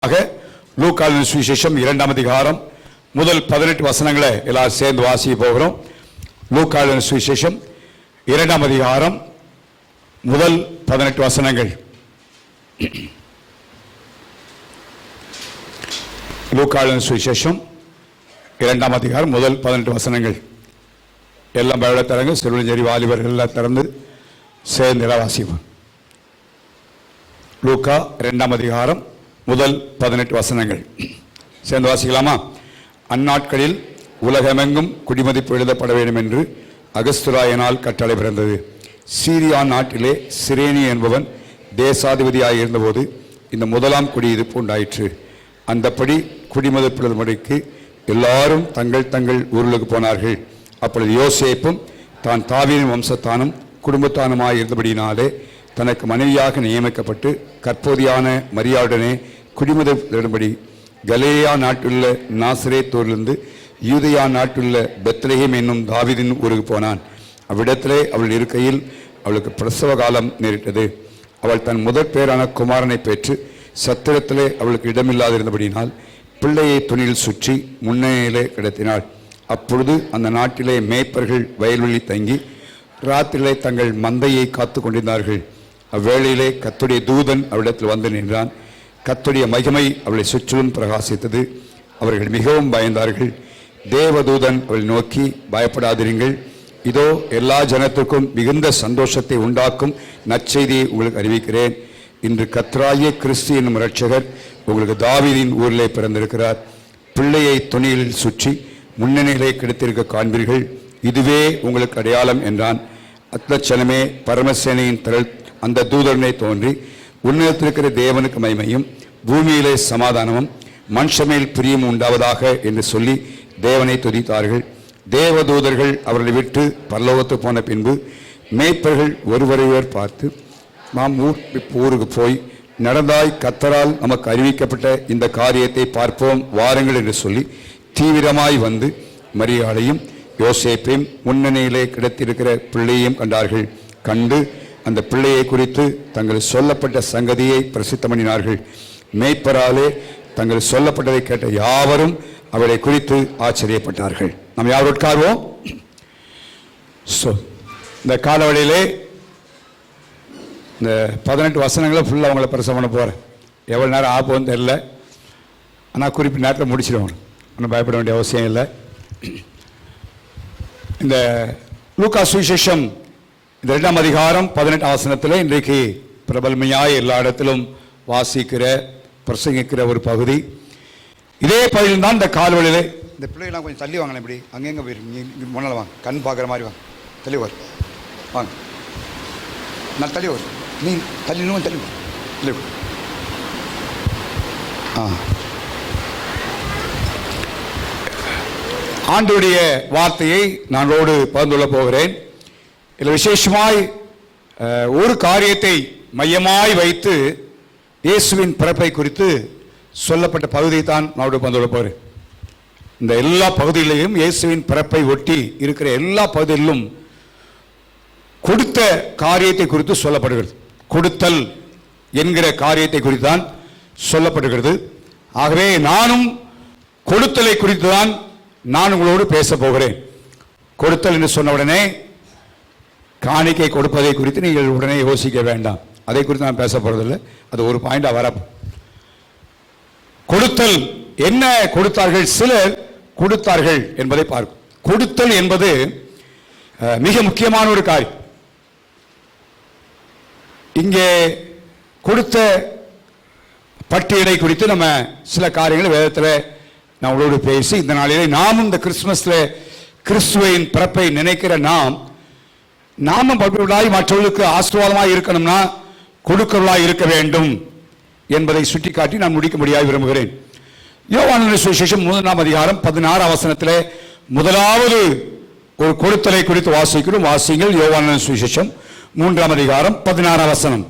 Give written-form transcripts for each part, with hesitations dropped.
லூக்கா சுவிசேஷம் 2ஆம் அதிகாரம் முதல் 18 வசனங்களை எல்லாரும் சேர்ந்து வாசிக்க போகிறோம். லூக்கா சுவிசேஷம் 2ஆம் அதிகாரம் முதல் 18 வசனங்கள். லூக்கா சுவிசேஷம் 2ஆம் அதிகாரம் முதல் 18 வசனங்கள். எல்லாம் பைபிளை தரங்க, சிறுவஞ்சேரி வாலிபர்கள் எல்லாம் திறந்து சேர்ந்து எல்லாம் வாசிப்போம். லூக்கா 2ஆம் அதிகாரம் முதல் 18 வசனங்கள் சேர்ந்து வாசிக்கலாமா? அந்நாட்களில் உலகமெங்கும் குடிமதிப்பு எழுதப்பட வேண்டும் என்று அகஸ்துராயனால் கட்டளை பிறந்தது. சீரியா நாட்டிலே சிரேனி என்பவன் தேசாதிபதியாக இருந்தபோது இந்த முதலாம் குடியிருப்பு உண்டாயிற்று. அந்தப்படி குடிமதிப்பு எழுதும்படிக்கு எல்லாரும் தங்கள் தங்கள் ஊர்களுக்கு போனார்கள். அப்பொழுது யோசேப்பும் தான் தாவீதின் வம்சத்தானும் குடும்பத்தானுமாய் இருந்தபடியினாலே தனக்கு மனைவியாக நியமிக்கப்பட்டு கற்போதியான மரியாளுடனே குடிமதிப்படி கலிலேயா நாட்டுள்ள நாசரேத்தூரிலிருந்து யூதேயா நாட்டுள்ள பெத்லெகேம் என்னும் தாவீதின் ஊருக்கு போனான். அவ்விடத்திலே அவள் இருக்கையில் அவளுக்கு பிரசவ காலம் நேரிட்டது. அவள் தன் முதற் பேரான குமாரனை பெற்று சத்திரத்திலே அவளுக்கு இடமில்லாதிருந்தபடியினால் பிள்ளையை துணியில் சுற்றி முன்னணியிலே கிடத்தினாள். அப்பொழுது அந்த நாட்டிலே மேய்ப்பர்கள் வயல்வெளி தங்கி ராத்திரிலே தங்கள் மந்தையை காத்து கொண்டிருந்தார்கள். அவ்வேளையிலே கர்த்தருடைய தூதன் அவளிடத்தில் வந்து நின்றான். கர்த்தருடைய மகிமை அவளை சுற்றிலும் பிரகாசித்தது. அவர்கள் மிகவும் பயந்தார்கள். தேவதூதன் அவளை நோக்கி, பயப்படாதிருங்கள், இதோ எல்லா ஜனத்திற்கும் மிகுந்த சந்தோஷத்தை உண்டாக்கும் நற்செய்தியை உங்களுக்கு அறிவிக்கிறேன். இன்று கர்த்தராகிய கிறிஸ்து என்னும் இரட்சகர் உங்களுக்கு தாவீதின் ஊரிலே பிறந்திருக்கிறார். பிள்ளையை துணியில் சுற்றி முன்னணியிலே கிடைத்திருக்க காண்பீர்கள். இதுவே உங்களுக்கு அடையாளம் என்றான். அத்தட்சணமே பரமசேனையின் திரள் அந்த தூதரனை தோன்றி, உன்னதத்திருக்கிற தேவனுக்கு மகிமையும் பூமியிலே சமாதானமும் மனுஷமேல் பிரியம் உண்டாவதாக என்று சொல்லி தேவனை துதித்தார்கள். தேவதூதர்கள் அவர்களை விட்டு பரலோகத்துக்கு போன பின்பு மேய்ப்பர்கள் ஒருவரையொருவர் பார்த்து, நாம் ஊருக்கு போய் நடந்தாய் கர்த்தரால் நமக்கு அறிவிக்கப்பட்ட இந்த காரியத்தை பார்ப்போம் வாருங்கள் என்று சொல்லி தீவிரமாய் வந்து மரியாளையும் யோசேப்பையும் முன்னணியிலே கிடைத்திருக்கிற பிள்ளையையும் கண்டார்கள். கண்டு அந்த பிள்ளையை குறித்து தங்கள் சொல்லப்பட்ட சங்கதியை பிரசித்தம் பண்ணினார்கள். மேய்ப்பராலே தங்கள் சொல்லப்பட்டதை கேட்ட யாவரும் அவளை குறித்து ஆச்சரியப்பட்டார்கள். நாம் யாரும் உட்கார்வோம். இந்த காலவழியிலே இந்த 18 வசனங்களை ஃபுல்லாக அவங்கள பிரசவம் பண்ண போகிறேன். எவ்வளோ நேரம் ஆப்போன்னு தெரியல, ஆனால் குறிப்பிட்ட நேரத்தில் முடிச்சிடுவாங்க. ஒன்றும் பயப்பட வேண்டிய அவசியம் இல்லை. இந்த லூக்கா சுவிசேஷம் 2ஆம் அதிகாரம் 18 வசனத்தில் இன்றைக்கு பிரபலமையாய் எல்லா இடத்திலும் வாசிக்கிற பிரசங்கிக்கிற ஒரு பகுதி. இதே பகுதியில் தான் இந்த கால்வழியிலே இந்த பிள்ளைகள்லாம் கொஞ்சம் தள்ளி வாங்கலாம். இப்படி அங்கெங்கே போயிருங்க, முன்னால் வாங்க, கண் பார்க்குற மாதிரி வாங்க, தள்ளி வரும் வாங்க, நான் தள்ளி வரும், நீ தள்ளி தள்ளி தள்ளி. ஆண்டவருடைய வார்த்தையை நான் பகிர்ந்து கொள்ள போகிறேன். இதில் விசேஷமாய் ஒரு காரியத்தை மையமாய் வைத்து இயேசுவின் பிறப்பை குறித்து சொல்லப்பட்ட பகுதியை தான் நான் பகிர்ந்து கொள்ள போகிறேன். இந்த எல்லா பகுதிகளிலும் இயேசுவின் பிறப்பை ஒட்டி இருக்கிற எல்லா பகுதிகளிலும் கொடுத்த காரியத்தை குறித்து சொல்லப்படுகிறது. கொடுத்தல் என்கிற காரியத்தை குறித்து தான் சொல்லப்படுகிறது. ஆகவே நானும் கொடுத்தலை குறித்து தான் நான் உங்களோடு பேச போகிறேன். கொடுத்தல் என்று சொன்ன உடனே காணிக்கை கொடுப்பதை குறித்து நீங்கள் உடனே யோசிக்க வேண்டாம். அதை குறித்து நான் பேச போறதில்லை. அது ஒரு பாயிண்டா வர. கொடுத்தல் என்ன கொடுத்தார்கள், சிலர் கொடுத்தார்கள் என்பதை பார்க்கும். கொடுத்தல் என்பது மிக முக்கியமான ஒரு காரியம். இங்கே கொடுத்த பட்டியலை குறித்து நம்ம சில காரியங்கள் வேதத்தில் நான் உங்களோடு பேசி, இந்த நாளிலே நாமும் இந்த கிறிஸ்துமஸ்ல கிறிஸ்துவின் பிறப்பை நினைக்கிற நாமும் பக்தர்களாய் மற்றவர்களுக்கு ஆசீர்வாதமாய் இருக்கணும்னா கொடுக்கிறவர்களாய் இருக்க வேண்டும் என்பதை சுட்டிக்காட்டி நான் முடிக்க முடியாது விரும்புகிறேன். யோவான் சுவிசேஷம் 3ஆம் அதிகாரம் 16ஆம் வசனத்திலே முதலாவது ஒரு கொடுத்தலை குறித்து வாசிக்கிறோம். வாசிங்கள். யோவான் சுவிசேஷம் 3ஆம் அதிகாரம் 16ஆம் வசனம்.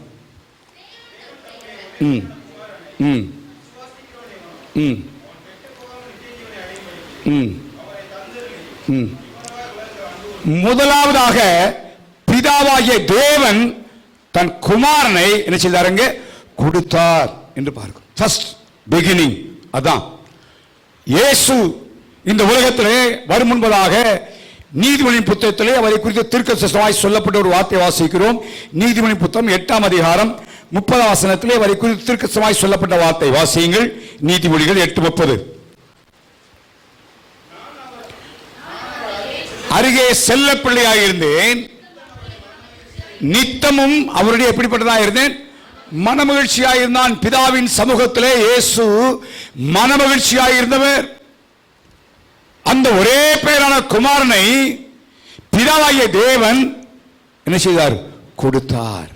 முதலாவதாக பிதாவாகிய தேவன் தன் குமாரனை என்ன செய்தாருங்க? கொடுத்தார் என்று பார்க்கும். First beginning. அதான் இயேசு இந்த உலகத்திலே வரும் முன்பதாக நீதிமொழி புத்தகத்திலே அவரை குறித்து தீர்க்கதரிசனமாய் சொல்லப்பட்ட ஒரு வார்த்தை வாசிக்கிறோம். நீதிமொழி புத்தகம் 8ஆம் அதிகாரம் 30ஆம் வசனத்திலே அவரை குறித்து தீர்க்கதரிசனமாய் சொல்லப்பட்ட வார்த்தை வாசியுங்கள். நீதிமொழிகள் 8:30. அருகே செல்ல பிள்ளையாக இருந்தேன், நித்தமும் அவருடைய எப்படிப்பட்டதாக இருந்தேன், மனமகிழ்ச்சியாக இருந்தான். பிதாவின் சமூகத்திலே இயேசு மனமகிழ்ச்சியாக இருந்தவர். அந்த ஒரே பேரான குமாரனை பிதாவாகிய தேவன் என்ன செய்தார்? கொடுத்தார்.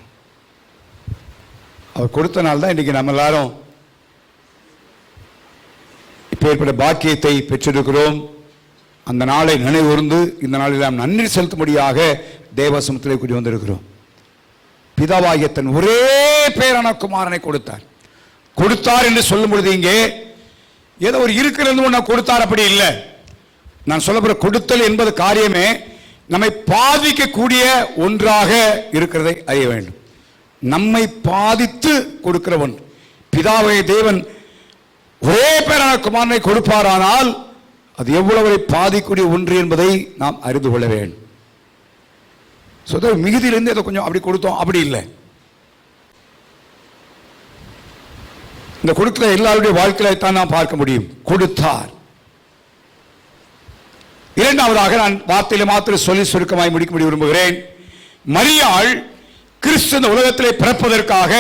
அவர் கொடுத்தனால்தான் இன்னைக்கு நம்ம எல்லாரும் இப்பேற்பட்ட பாக்கியத்தை பெற்றிருக்கிறோம். அந்த நாளை நினைவுகூர்ந்து இந்த நாளில் நாம் நன்றி செலுத்தும்படியாக தேவசமத்திலே கூடி வந்திருக்கிறோம். பிதாவாகிய தன் ஒரே பேரான குமாரனை கொடுத்தார். கொடுத்தார் என்று சொல்லும் பொழுது இங்கே ஏதோ ஒரு இருக்கிறது ஒன்று கொடுத்தார், அப்படி இல்லை. நான் சொல்லப்படுற கொடுத்தல் என்பது காரியமே நம்மை பாதிக்கக்கூடிய ஒன்றாக இருக்கிறதை அறிய வேண்டும். நம்மை பாதித்து கொடுக்கிற ஒன்று. பிதாவாகிய தேவன் ஒரே பேரான குமாரனை கொடுப்பாரானால் அது எவ்வளவு பாதிக்கூடிய ஒன்று என்பதை நாம் அறிந்து கொள்ள வேண்டும். மிகுதியிலிருந்து ஏதோ கொஞ்சம் அப்படி கொடுத்தோம், அப்படி இல்லை. இந்த கொடுக்கிற எல்லாருடைய வாழ்க்கையை தான் நாம் பார்க்க முடியும். கொடுத்தார். இரண்டாவதாக நான் வார்த்தையில மாத்திரம் சொல்லி சுருக்கமாய் முடிக்க விரும்புகிறேன். மரியாள் கிறிஸ்து இந்த உலகத்திலே பிறப்பதற்காக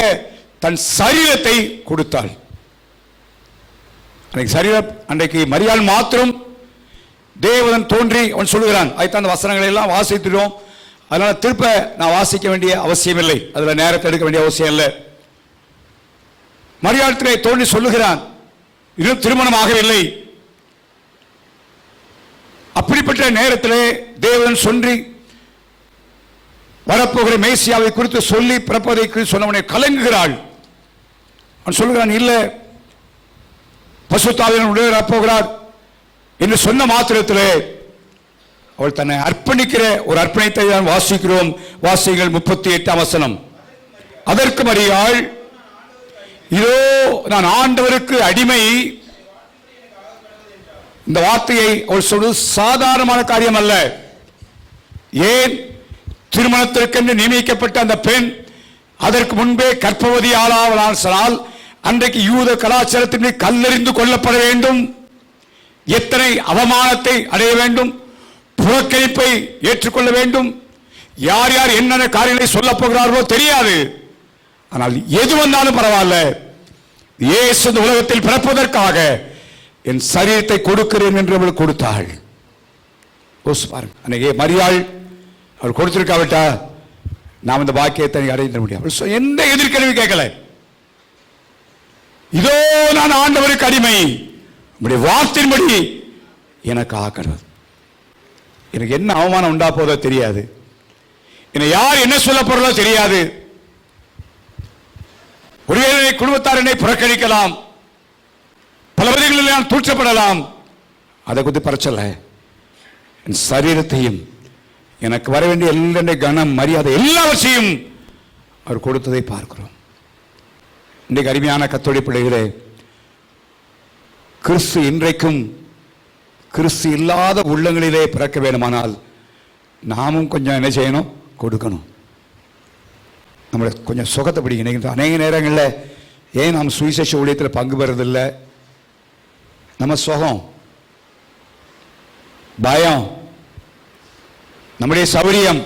தன் சரீரத்தை கொடுத்தாள். அன்றைக்கு மரியாள் மாத்திரம் தேவன் தோன்றி அவன் சொல்லுகிறான். அதுதான் அந்த வசனங்களை எல்லாம் வாசித்துறோம். அதனால திருப்ப நான் வாசிக்க வேண்டிய அவசியம் இல்லை, அதுல நேரத்தை எடுக்க வேண்டிய அவசியம் இல்லை. மரியாளத்திலே தோன்றி சொல்லுகிறான், இன்னும் திருமணமாகவில்லை. அப்படிப்பட்ட நேரத்திலே தேவன் சொல்லி வரப்போகிற மேசியாவை குறித்து சொல்லி பிறப்பதை சொன்னவனை கலங்குகிறாள். அவன் சொல்லுகிறான், இல்ல பசுத்தாவின் உடைய வரப்போகிறார் என்று சொன்ன மாத்திரத்திலே அவள் தன்னை அர்ப்பணிக்கிற ஒரு அர்ப்பணித்தை தான் வாசிக்கிறோம். வாசிகள் 38ஆம் வசனம். அதற்கு மரியாள், இதோ நான் ஆண்டவருக்கு அடிமை. இந்த வார்த்தையை அவள் சொல்வது சாதாரணமான காரியம் அல்ல. ஏன்? திருமணத்திற்கென்று நியமிக்கப்பட்ட அந்த பெண் அதற்கு முன்பே கர்ப்பவதி ஆளாவதால் அன்றைக்கு யூத கலாச்சாரத்தின் கல்லெறிந்து கொல்லப்பட வேண்டும். எத்தனை அவமானத்தை அடைய வேண்டும், புறக்கணிப்பை ஏற்றுக்கொள்ள வேண்டும். யார் யார் என்னென்ன காரியங்களை சொல்ல போகிறார்களோ தெரியாது. ஆனால் எது வந்தாலும் பரவாயில்ல, இயேசு இந்த உலகத்தில் பிறப்பதற்காக என் சரீரத்தை கொடுக்கிறேன் என்று அவள் கொடுத்தாள். அன்னைக்கு மரியாள் அவள் கொடுத்திருக்காவிட்டா நாம் இந்த பாக்கியத்தை அடைந்த முடியும். எந்த எதிர்கேள்வி கேட்கல. இதோ நான் ஆண்டவருக்கு அடிமை, உங்களுடைய வார்த்தையின்படி எனக்கு ஆக்கிறது. எனக்கு என்ன அவமானம் உண்டா போதோ தெரியாது, என்னை யார் என்ன சொல்ல போறதோ தெரியாது. ஒருவேளை குடும்பத்தார் என்னை புறக்கணிக்கலாம், பல வழிகளில் நான் தூற்றப்படலாம். அதை குறித்து பரச்சல. என் சரீரத்தையும் எனக்கு வர வேண்டிய எல்லா கனம் மரியாதை எல்லாவற்றையும் அவர் கொடுத்ததை பார்க்கிறோம். இன்றைக்கு அருமையான கர்த்தருடைய பிள்ளைகளே, கிறிஸ்து இன்றைக்கும் கிறிஸ்து இல்லாத உள்ளங்களிலே பிறக்க வேண்டுமானால் நாமும் கொஞ்சம் என்ன செய்யணும்? கொடுக்கணும். நம்மளை கொஞ்சம் சுகத்தை பிடிக்கணும். அநேக நேரங்களில் ஏன் நாம் சுவிசேஷ ஊழியத்தில் பங்கு பெறதில்லை? நம்ம சுகம், பயம், நம்முடைய சௌரியம்.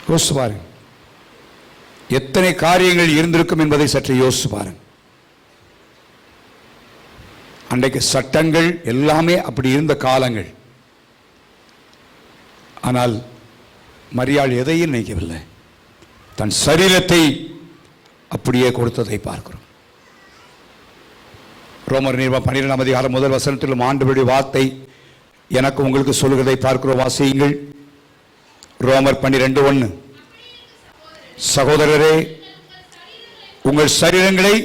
யோசிச்சு பாருங்க, எத்தனை காரியங்கள் இருந்திருக்கும் என்பதை சற்று யோசிச்சு பாருங்க. அன்றைக்கு சட்டங்கள் எல்லாமே அப்படி இருந்த காலங்கள். ஆனால் மரியாள் எதையும் நினைக்கவில்லை, தன் சரீரத்தை அப்படியே கொடுத்ததை பார்க்கிறோம். ரோமர் நிருபம் 12ஆம் அதிகாரம் 1 வசனத்திலும் ஆண்டவருடைய வார்த்தை எனக்கு உங்களுக்கு சொல்லுகிறதை பார்க்கிறோம். வாசியுங்கள். ரோமர் 12:1. சகோதரரே, உங்கள் சரீரங்களை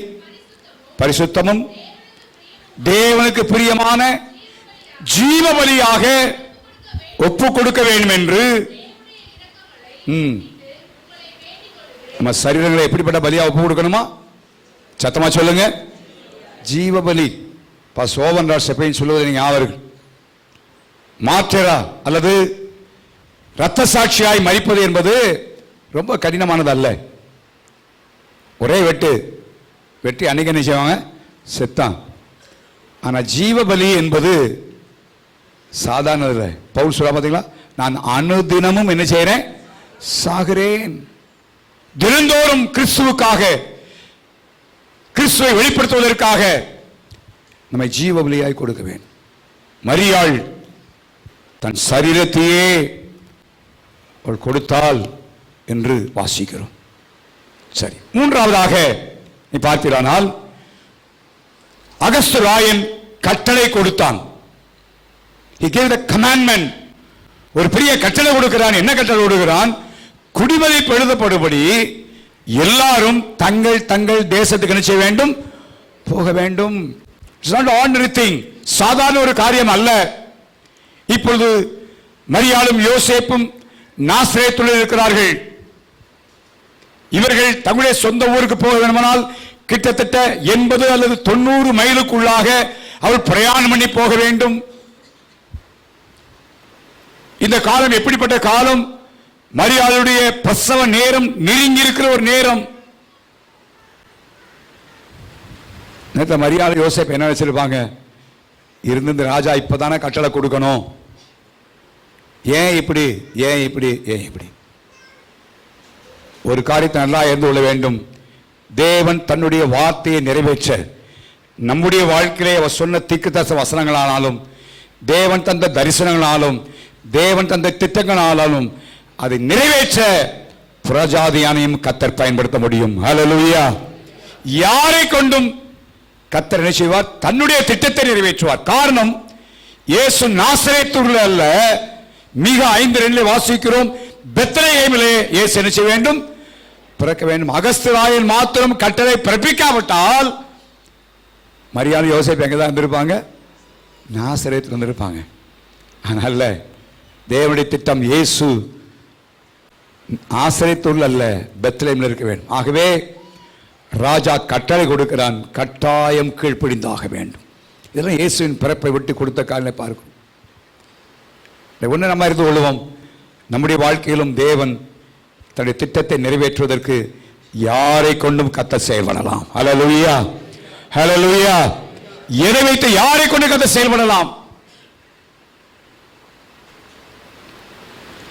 பரிசுத்தமும் தேவனுக்கு பிரியமான ஜீவ பலியாக ஒப்பு கொடுக்க வேண்டும் என்று. நம்ம சரீரங்களை எப்படிப்பட்ட பலியா ஒப்பு கொடுக்கணுமா? சத்தமா சொல்லுங்க, ஜீவபலி. சோவன் ராஜ் செப்பைன்னு சொல்லுவது நீங்க ஞாபகம். மாற்றரா அல்லது இரத்த சாட்சியாய் மரிப்பது என்பது ரொம்ப கடினமானது அல்ல. ஒரே வெட்டி அன்னைக்கு என்ன செய்வாங்க, செத்தான். ஆனால் ஜீவபலி என்பது சாதாரண. பவுல் சொல்ல பார்த்தீங்களா, நான் அனுதினமும் என்ன செய்கிறேன், சாகிறேன். தினந்தோறும் கிறிஸ்துவுக்காக, கிறிஸ்துவை வெளிப்படுத்துவதற்காக நம்மை ஜீவபலியாய் கொடுக்க வேண்டும். மரியாள் தன் சரீரத்தையே அவள் கொடுத்தாள் என்று வாசிக்கிறோம். சரி, மூன்றாவதாக நீ பார்க்கிறானால் அகஸ்து ராயன் கட்டளை கொடுத்தான். He gave the commandment. ஒரு பெரிய கட்டளை கொடுக்கிறான். என்ன கட்டளை கொடுக்கிறான்? குடிமதிப்பு எழுதப்படும்படி எல்லாரும் தங்கள் தங்கள் தேசத்துக்கு என்ன செய்ய வேண்டும், போக வேண்டும். It's not ordinary thing. சாதாரண ஒரு காரியம் அல்ல. இப்பொழுது மரியாளும் யோசேப்பும் நாசரேத்தில் இருக்கிறார்கள். இவர்கள் தங்களுடைய சொந்த ஊருக்கு போக வேண்டுமானால் கிட்டத்தட்ட 80 அல்லது 90 மைலுக்குள்ளாக அவள் பிரயாணம் பண்ணி போக வேண்டும். இந்த காலம் எப்படிப்பட்ட காலம்? மரியாளுடைய பிரசவ நேரம் நெருங்கி இருக்கிற ஒரு நேரம். நேற்று மரியாதை யோசேப்பு என்ன வச்சிருப்பாங்க, இருந்து இந்த ராஜா இப்பதானே கட்டளை கொடுக்கணும், ஏன் இப்படி ஏன் இப்படி ஏன் இப்படி? ஒரு காரியத்தை நல்லா இருந்து கொள்ள வேண்டும். தேவன் தன்னுடைய வார்த்தையை நிறைவேற்ற நம்முடைய வாழ்க்கையிலே அவர் சொன்ன தீர்க்கதரிசன வசனங்களானாலும், தேவன் தந்த தரிசனங்களாலும், தேவன் தந்த திட்டங்களாலும் அதை நிறைவேற்ற புறஜாதியானையும் கர்த்தர் பயன்படுத்த முடியும். ஹல்லேலூயா. யாரை கொண்டும் கர்த்தர் என்ன செய்வார்? தன்னுடைய திட்டத்தை நிறைவேற்றுவார். காரணம், இயேசு நாசரேத்தூரில் அல்ல, மிக 5:2 வாசிக்கிறோம், பெத்லகேமிலே இயேசு என்ன செய்ய வேண்டும், பிறக்க வேண்டும். அகஸ்து ராயன் மாத்திரம் கட்டளை பிறப்பிக்காவிட்டால் மரியாதை யோசேப்பு எங்கே தான் இருந்திருப்பாங்க? நாசரேத்தில் இருந்திருப்பாங்க. அதனால தேவனுடைய திட்டம் இயேசு நாசரேத்தூரில் அல்ல, பெத்லகேமில் இருக்க வேண்டும். ஆகவே ராஜா கட்டளை கொடுக்கிறான், கட்டாயம் கீழ்ப்படிந்தாக வேண்டும். இதெல்லாம் இயேசுவின் பிறப்பை விட்டு கொடுத்த காரணத்தை பார்க்கும். ஒன்று நம்ம அறிந்து கொள்வோம், நம்முடைய வாழ்க்கையிலும் தேவன் தன்னுடைய திட்டத்தை நிறைவேற்றுவதற்கு யாரை கொண்டும் கர்த்தர் செயல்படலாம். ஹல்லேலூயா, ஹல்லேலூயா. எதை வைத்து யாரை கொண்டு கர்த்தர் செயல்படலாம்?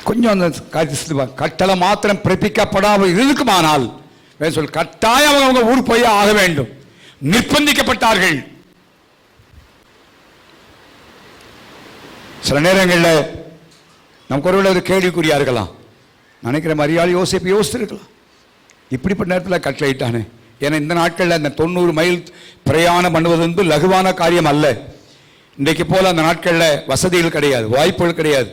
கொஞ்சம் அந்த காரியத்தை கட்டளை மாத்திரம் பிறப்பிக்கப்படாமல் இருக்குமானால் சொல், கட்டாயம் அவங்க ஊருக்கு போய் ஆக வேண்டும். நிர்பந்திக்கப்பட்டார்கள். சில நேரங்களில் நமக்கு ஒருவேளை ஒரு கேள்விக்குறியா இருக்கலாம். நினைக்கிற மரியாதை யோசிப்பு யோசிச்சிருக்கலாம், இப்படிப்பட்ட நேரத்தில் கட்டளையிட்டானே. ஏன்னா இந்த நாட்களில் அந்த 90 மைல் பிரயாணம் பண்ணுவது வந்து லகுவான காரியம் அல்ல. இன்றைக்கு போல அந்த நாட்களில் வசதிகள் கிடையாது, வாய்ப்புகள் கிடையாது.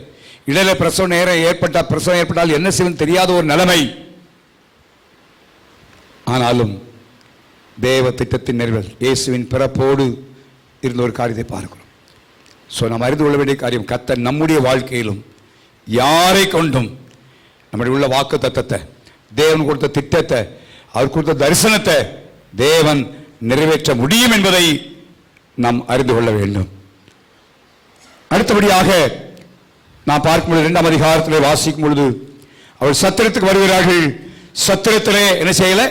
இடையில பிரசவம் ஏற்பட்டால் என்ன செய்வது தெரியாத ஒரு நிலைமை. ஆனாலும் தேவ திட்டத்தின் நிறைவேறல் இயேசுவின் பிறப்போடு இருந்த ஒரு காரியத்தை பார்க்கிறோம். நாம் அறிந்து கொள்ள வேண்டிய காரியம், கர்த்தர் நம்முடைய வாழ்க்கையிலும் யாரை கொண்டும் நம்முடைய உள்ள வாக்கு தத்தத்தை, தேவன் கொடுத்த திட்டத்தை, அவர் கொடுத்த தரிசனத்தை தேவன் நிறைவேற்ற முடியும் என்பதை நாம் அறிந்து கொள்ள வேண்டும். அடுத்தபடியாக நான் பார்க்கும்பொழுது 2ஆம் அதிகாரத்தில் வாசிக்கும் பொழுது அவர் சத்திரத்துக்கு வருகிறார்கள். சத்திரத்திலே என்ன செய்யல,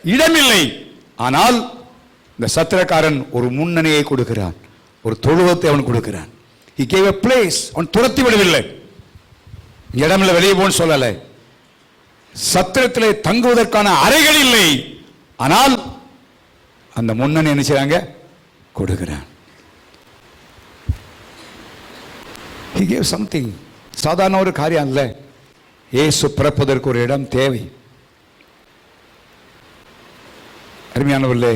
இடமில்லை. ஆனால் இந்த சத்திரக்காரன் ஒரு முன்னணியை கொடுக்கிறான், ஒரு தொழுவத்தை அவன் கொடுக்கிறான். He gave a place. அவன் துரத்தி விடவில்லை, இடமில்லை வெளியே போன்னு சொல்லலை. சத்திரத்திலே தங்குவதற்கான அறைகள் இல்லை, ஆனால் அந்த முன்னணி என்ன செய்றாங்க, கொடுக்கிறான். He gave something. சாதாரண ஒரு காரியம் அல்ல. இயேசு பிறப்பதற்கு ஒரு இடம் தேவை. அருமையானவர்களே,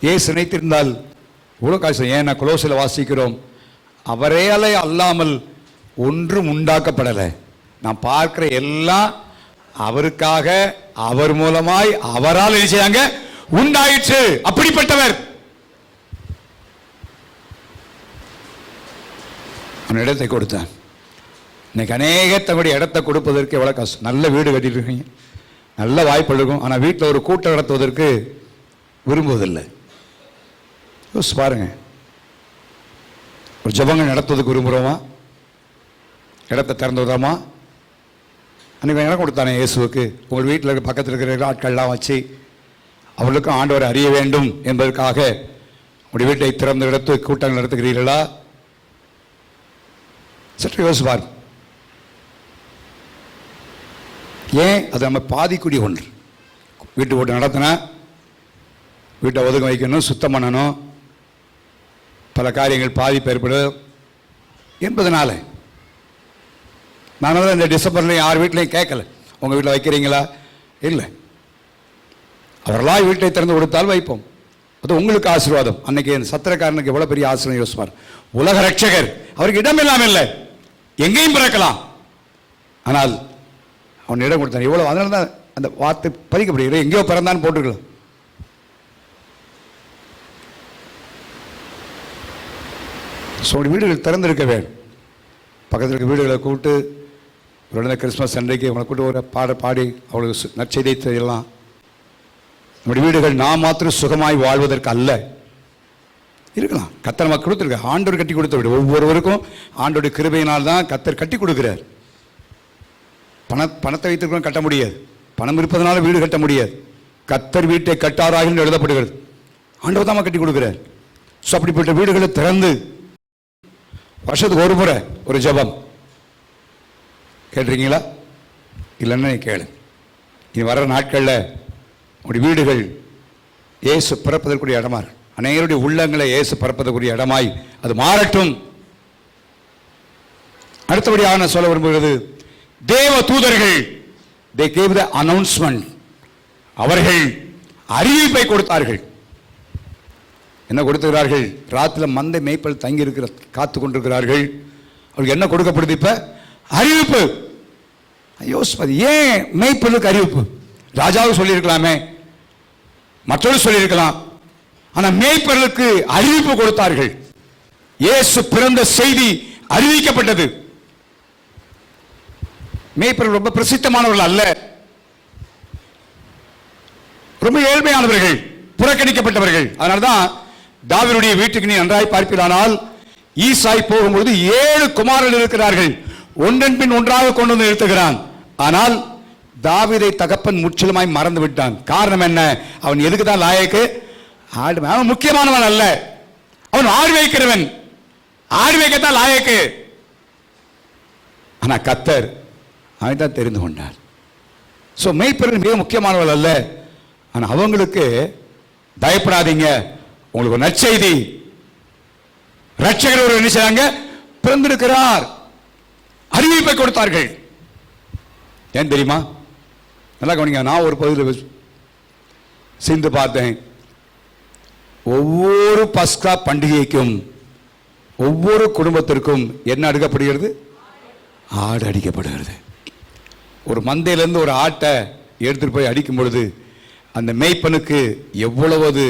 இயேசு நினைத்திருந்தால் இவ்வளோ காசு, ஏன் கொலோசில வாசிக்கிறோம், அவரே அல்லாமல் ஒன்றும் உண்டாக்கப்படலை. நான் பார்க்கிற எல்லாம் அவருக்காக, அவர் மூலமாய், அவரால் என்ன செய்யாங்க, உண்டாயிற்று. அப்படிப்பட்டவர் இடத்தை கொடுத்தார். இன்னைக்கு அநேக தங்களுடைய இடத்தை கொடுப்பதற்கு எவ்வளோ கஷ்டம். நல்ல வீடு கட்டிட்டு இருக்கீங்க, நல்ல வாய்ப்பு இருக்கும், ஆனால் வீட்டில் ஒரு கூட்டம் நடத்துவதற்கு விரும்புவதில்லை. யோசிச்சு பாருங்க. ஒரு ஜபங்கள் நடத்துவதுக்கு விரும்புகிறோமா? இடத்தை திறந்து விடுறோமா? அன்றைக்கி இடம் கொடுத்தானே இயேசுவுக்கு. உங்கள் வீட்டில் இருக்க பக்கத்தில் இருக்கிற ஆட்கள்லாம் வச்சு அவர்களுக்கும் ஆண்டவரை அறிய வேண்டும் என்பதற்காக உங்களுடைய வீட்டை திறந்து இடத்து கூட்டங்கள் நடத்துகிறீர்களா? சற்று யோசிப்பார். ஏன் அது நம்ம பாதிக்கூடிய ஒன்று. வீட்டு கூட்டம் நடத்தினா வீட்டை ஒதுங்க வைக்கணும், சுத்தம் பண்ணணும், பல காரியங்கள் பாதிப்பு ஏற்படும் என்பதனால. நான் தான் இந்த டிசம்பரில் யார் வீட்லையும் கேட்கல, உங்கள் வீட்டில் வைக்கிறீங்களா? இல்லை. அவர்களாக வீட்டை திறந்து கொடுத்தால் வைப்போம். அது உங்களுக்கு ஆசீர்வாதம். அன்னைக்கு சத்திரக்காரனுக்கு எவ்வளோ பெரிய ஆசீர்வாதம் யோசிப்பார். உலக ரட்சகர், அவருக்கு இடம் இல்லாமல் இல்லை, எங்கேயும் பிறக்கலாம், ஆனால் அவன் இடம் கொடுத்தான். எவ்வளோ, அதனால தான் அந்த வார்த்தை பதிக்கப்படுகிறது. எங்கேயோ பிறந்தான்னு போட்டுக்கலாம். ஸோ வீடுகள் திறந்திருக்க வேண்டும். பக்கத்தில் இருக்க வீடுகளை கூப்பிட்டு ஒரு கிறிஸ்மஸ் அன்றைக்கு அவங்களை கூப்பிட்டு ஒரு பாடி அவளுக்கு நற்செய்தியை செய்யலாம். நம்முடைய வீடுகள் நாம் மாத்திரம் சுகமாய் வாழ்வதற்கு அல்ல. இருக்கலாம், கத்தர் நமக்கு கொடுத்துருக்க, ஆண்டவர் கட்டி கொடுத்த வீடு. ஒவ்வொருவருக்கும் ஆண்டோடைய கிருபையினால் தான் கத்தர் கட்டி கொடுக்கிறார். பணத்தை வைத்திருக்கிறோம் கட்ட முடியாது, பணம் இருப்பதனால வீடு கட்ட முடியாது. கத்தர் வீட்டை கட்டாராக என்று எழுதப்படுகிறது. ஆண்டவர் தான் கட்டி கொடுக்கிறார். ஸோ அப்படிப்பட்ட வீடுகளை திறந்து வருஷத்துக்கு ஒரு முறை ஒரு ஜபம் கேட்டிருக்கீங்களா? இல்லைன்னா கேளு. இனி வர்ற நாட்களில் உங்களுடைய வீடுகள் இயேசு பிறப்பதற்குரிய இடமா இருக்கு. அனைவருடைய உள்ளங்களை இயேசு பிறப்பதற்குரிய இடமாய் அது மாறட்டும். அடுத்தபடியாக நான் சொல்ல விரும்புகிறது, தேவ தூதர்கள் they gave the announcement. அவர்கள் அறிவிப்பை கொடுத்தார்கள். என்ன கொடுத்துகிறார்கள்? ராத்திரில் மந்தை மேய்ப்பல் தங்கி இருக்கிற காத்து கொண்டிருக்கிறார்கள். அவருக்கு என்ன கொடுக்கப்படுது? இப்ப அறிவிப்பு. யோசிப்பது, ஏன் மேய்ப்பலுக்கு அறிவிப்பு? ராஜாவுக்கு சொல்லியிருக்கலாமே, மற்றவர்கள் சொல்லியிருக்கலாம். ஆனால் மேய்ப்பர்களுக்கு அறிவிப்பு கொடுத்தார்கள். இயேசு பிறந்த செய்தி அறிவிக்கப்பட்டது. மேய்ப்பர்கள் ரொம்ப பிரசித்தமானவர்கள் அல்ல, ரொம்ப ஏழ்மையானவர்கள், புறக்கணிக்கப்பட்டவர்கள். அதனால்தான் தாவீதுடைய வீட்டுக்கு நீ நன்றாய் பார்ப்பீரானால் ஈசாய் போகும்பொழுது 7 குமாரர்கள் இருக்கிறார்கள், ஒன்றன் பின் ஒன்றாக கொண்டு வந்து நிறுத்துகிறான். ஆனால் தாவீதை தகப்பன் முற்றிலுமாய் மறந்து விட்டான். காரணம் என்ன? அவன் எதுக்கு தான் லாயக்கு? அவன் முக்கியமானவன் அல்ல, அவன் ஆடு வைக்கிறவன், ஆடு வைக்கத்தான் லாயக்கு. ஆனா கத்தர் அவன் தான் தெரிந்து கொண்டார். ஸோ மெய்ப்பெருள் மிக முக்கியமானவர்கள் அல்ல. ஆனால் அவங்களுக்கு பயப்படாதீங்க, உங்களுக்கு ஒரு நற்செய்தி, ரட்சகர் ஒரு என்ன செய்றாங்க? பிறந்திருக்கிறார். அறிவிப்பை கொடுத்தார்கள். ஏன் தெரியுமா? நல்லா கவனிங்க. நான் ஒரு பகுதியில் சிந்து பார்த்தேன். ஒவ்வொரு பஸ்கா பண்டிகைக்கும் ஒவ்வொரு குடும்பத்திற்கும் என்ன அடிக்கப்படுகிறது? ஆடு அடிக்கப்படுகிறது. ஒரு மந்தையிலிருந்து ஒரு ஆட்டை எடுத்துட்டு போய் அடிக்கும் பொழுது அந்த மேய்ப்பனுக்கு எவ்வளவு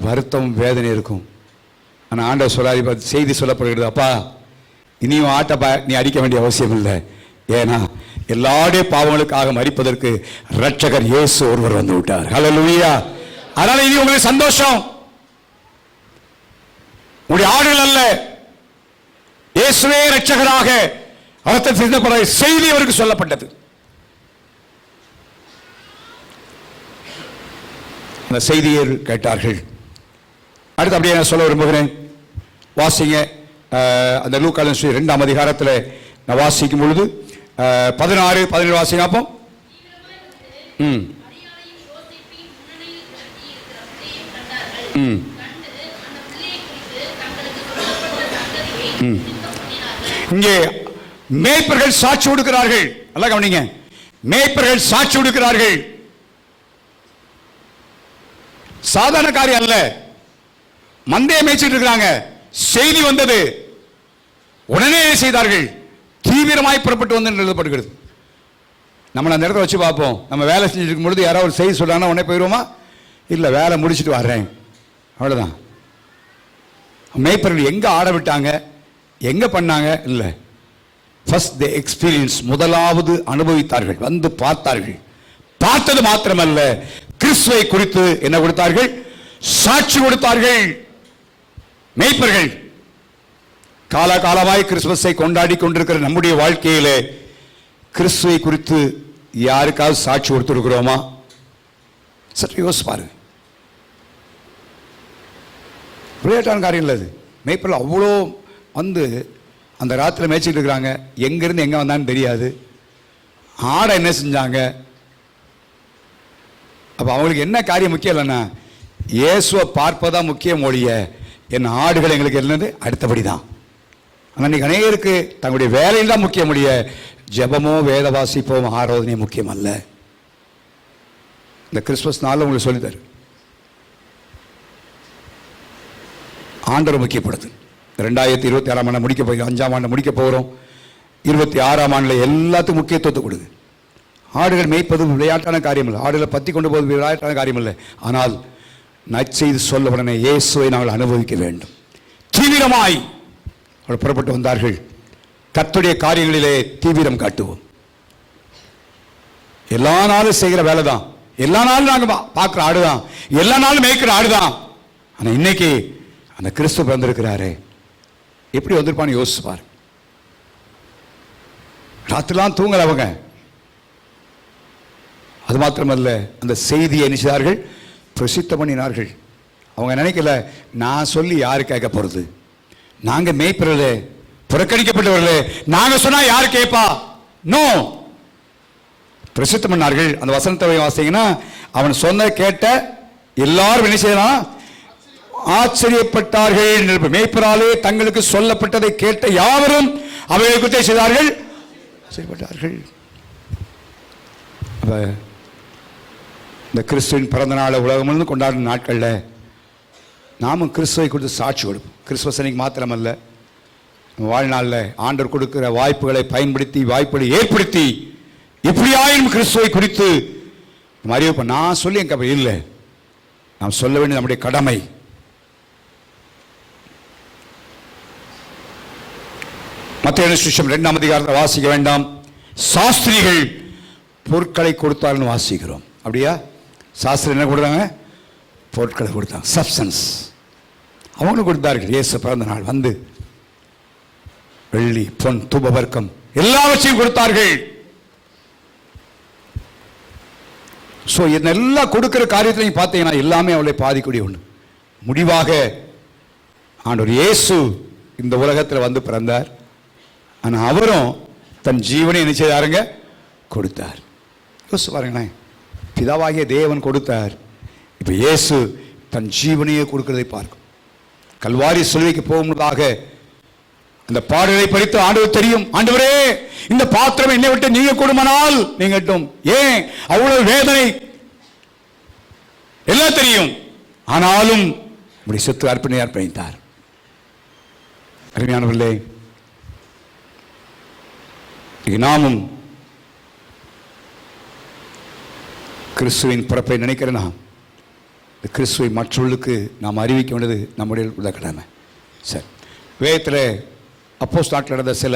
வருத்தம் வேதனை இருக்கும். ஆனால் ஆண்டவர் சொல்லாரி செய்தி சொல்லப்படுகிறது, அப்பா இனியும் ஆட்டை நீ அடிக்க வேண்டிய அவசியம் இல்லை. ஏன்னா எல்லாருடைய பாவங்களுக்காக மரிப்பதற்கு ரட்சகர் இயேசு ஒருவர் வந்து விட்டார். ஹல்லேலூயா. அதனால இனி உங்களுக்கு சந்தோஷம். உங்களுடைய ஆடுகள் அல்ல, இயேசுவே ரட்சகராக அவர்த்த சிந்தப்பட செய்தி அவருக்கு சொல்லப்பட்டது. அந்த செய்தியை கேட்டார்கள். அடுத்து அப்படியே நான் சொல்ல விரும்புகிறேன். வாசிங்க அந்த லூக்கா 2ஆம் அதிகாரத்தில் நான் வாசிக்கும் பொழுது 16, 17 வாசிங்க. அப்போ இங்கே மேய்ப்பர்கள் சாட்சி கொடுக்கிறார்கள். நல்லா கவனிங்க, மேய்ப்பர்கள் சாட்சி கொடுக்கிறார்கள். சாதாரண காரியம் அல்ல. மந்தையை மேய்ச்சிட்டு இருக்கிறாங்க, செய்தி வந்தது, உடனே செய்தார்கள், தீவிரமாய் புறப்பட்டு வந்து எழுதப்படுகிறது. நம்ம அந்த இடத்துல வச்சு பார்ப்போம். நம்ம வேலை செஞ்சுட்டு இருக்கும் பொழுது யாராவது ஒரு செய்தி சொல்றாங்கன்னா உடனே போயிடுவோமா? இல்லை, வேலை முடிச்சுட்டு வர்றேன், அவ்வளோதான். மேய்ப்பர்கள் எங்க ஆட விட்டாங்க, எங்க பண்ணாங்க? இல்லை, ஃபர்ஸ்ட் தி எக்ஸ்பீரியன்ஸ், முதலாவது அனுபவித்தார்கள், வந்து பார்த்தார்கள். பார்த்தது மாத்திரமல்ல, கிறிஸ்துவை குறித்து என்ன கொடுத்தார்கள்? சாட்சி கொடுத்தார்கள். மேய்ப்பர்கள் காலகாலமாய் கிறிஸ்துமஸை கொண்டாடி கொண்டிருக்கிற நம்முடைய வாழ்க்கையிலே கிறிஸ்துவை குறித்து யாருக்காவது சாட்சி கொடுத்திருக்கிறோமா? சற்று யோசிச்சு பாருங்க. விளையாட்டான காரியம் இல்லை அது. மேய்ப்பர்கள் அவ்வளோ வந்து அந்த ராத்திரி மேய்ச்சிட்டு இருக்கிறாங்க. எங்கேருந்து எங்கே வந்தான்னு தெரியாது. ஆடை என்ன செஞ்சாங்க? அப்போ அவங்களுக்கு என்ன காரியம் முக்கியம் இல்லைன்னா, இயேசுவை பார்ப்பதான் முக்கியம் ஒழிய என் ஆடுகள் எங்களுக்கு என்னது அடுத்தபடி தான். ஆனால் இன்னைக்கு அநேகருக்கு தங்களுடைய வேலையில் தான் முக்கியம் ஒழிய ஜெபமோ வேத வாசிப்போ ஆராதனையோ முக்கியம் அல்ல. இந்த கிறிஸ்துமஸ் நாளில் உங்களுக்கு சொல்லித்தரு, ஆண்டவர் முக்கியப்படுது. 2026ஆம் ஆண்டு முடிக்க போகிறோம், 5ஆம் ஆண்டு முடிக்க போகிறோம். 26ஆம் ஆண்டில் எல்லாத்துக்கும் முக்கியத்துவத்தை கொடுங்க. ஆடுகள் மேய்ப்பது விளையாட்டான காரியம் இல்லை, ஆடுகளை பற்றி கொண்டு போவது விளையாட்டான காரியம் இல்லை. ஆனால் நற்செய்தி சொல்ல உடனே இயேசுவை நாங்கள் அனுபவிக்க வேண்டும். தீவிரமாய் அவர் புறப்பட்டு வந்தார்கள். கர்த்தருடைய காரியங்களிலே தீவிரம் காட்டுவோம். எல்லா நாளும் செய்கிற வேலை தான், எல்லா நாளும் நாங்கள் பார்க்குற ஆடுதான், எல்லா நாளும் மேய்க்கிற ஆடுதான். ஆனால் இன்னைக்கு அந்த கிறிஸ்து பிறந்திருக்கிறாரே, எப்படி வந்திருப்பான்னு யோசிப்பார். ராத்திரிலாம் தூங்கல அவங்க. அது மாத்திரமல்ல, அந்த செய்தியை என்ன செய்தார்கள்? பிரசித்தம் பண்ணினார்கள். அவங்க நினைக்கல, நான் சொல்லி யாரு கேட்க போறது, நாங்க மேய்ப்பவர்களே, புறக்கணிக்கப்பட்டவர்களே, நாங்க சொன்னா யாரு கேட்பா? நோ, பிரசித்தம் பண்ணார்கள். அந்த வசனத்தை வாசிங்கன்னா, அவன் சொன்ன கேட்ட எல்லாரும் என்ன செய்யலாம்? ஆச்சரியப்பட்டார்கள். மேய்ப்பராலே தங்களுக்கு சொல்லப்பட்டதை கேட்ட யாவரும் அவைகளுக்கு செய்தார்கள், ஆச்சரியப்பட்டார்கள். இந்த கிறிஸ்துவின் பிறந்த நாளை உலகம் கொண்டாடும் நாட்களில் நாமும் கிறிஸ்துவை கொடுத்து சாட்சி கொடுப்போம். கிறிஸ்துவ அன்னைக்கு மாத்திரமல்ல, வாழ்நாளில் ஆண்டவர் கொடுக்கிற வாய்ப்புகளை பயன்படுத்தி, வாய்ப்புகளை ஏற்படுத்தி, எப்படியாயும் கிறிஸ்துவை குறித்து அறிவிப்போம். நான் சொல்லி என் கபடி இல்லை, நாம் சொல்ல வேண்டிய நம்முடைய கடமை. மத்தேயு சுவிசேஷம் 2ஆம் அதிகாரத்தை வாசிக்க வேண்டாம். சாஸ்திரிகள் பொருட்களை கொடுத்தார்கள் வாசிக்கிறோம். அப்படியா? சாஸ்திரி என்ன கொடுத்தாங்க? பொருட்களை கொடுத்தாங்க, சப்ஸ்டன்ஸ். அவங்களும் கொடுத்தார்கள். இயேசு பிறந்த நாள் வந்து வெள்ளி, பொன், தூபவர்க்கம் எல்லாவற்றையும் கொடுத்தார்கள். ஸோ இதெல்லாம் கொடுக்கிற காரியத்தில் பார்த்தீங்கன்னா எல்லாமே அவளை பாதிக்கூடிய ஒன்று. முடிவாக ஆண்டவர் இயேசு இந்த உலகத்தில் வந்து பிறந்தார். ஆனால் அவரும் தன் ஜீவனை என்ன செய்தாருங்க? கொடுத்தார். யோசிச்சு பாருங்களேன், பிதாவாகிய தேவன் கொடுத்தார். இப்போ இயேசு தன் ஜீவனையே கொடுக்கிறதை பார்க்கும். கல்வாரி சிலுவைக்கு போகும்போதாக அந்த பாடலை படித்து ஆண்டவர் தெரியும், ஆண்டவரே இந்த பாத்திரம் என்னை விட்டு நீங்க கொடுமானால் நீங்கட்டும். ஏன் அவ்வளவு வேதனை எல்லாம் தெரியும், ஆனாலும் இப்படி சொத்து அர்ப்பணித்தார். அருமையானவர்களே, நாமும் கிறிஸ்துவின் பிறப்பை நினைக்கிறேன். நாம் கிறிஸ்துவை மற்றவர்களுக்கு நாம் அறிவிக்க வேண்டியது நம்முடைய உள்ள கடமை. சரி, வேதத்தில் அப்போஸ்தலர்கள் நடந்த சில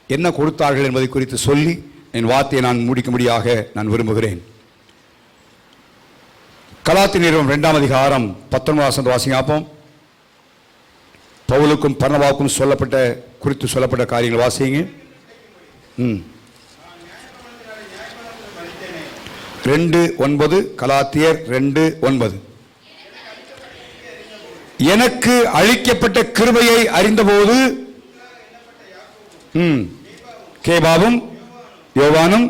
என்ன கொடுத்தார்கள் என்பதை குறித்து சொல்லி என் வார்த்தையை நான் முடிக்கும்படியாக நான் விரும்புகிறேன். கலாத்தியர் நிருபம் 2ஆம் அதிகாரம் 19 வாசிங்க பார்ப்போம். பவுலுக்கும் பர்னபாவுக்கும் குறித்து சொல்லப்பட்ட காரியங்கள் வாசிங்க. 2:9 கலாத்தியர் 2:9. எனக்கு அளிக்கப்பட்ட கிருபையை அறிந்தபோது கேபாவும் யோவானும்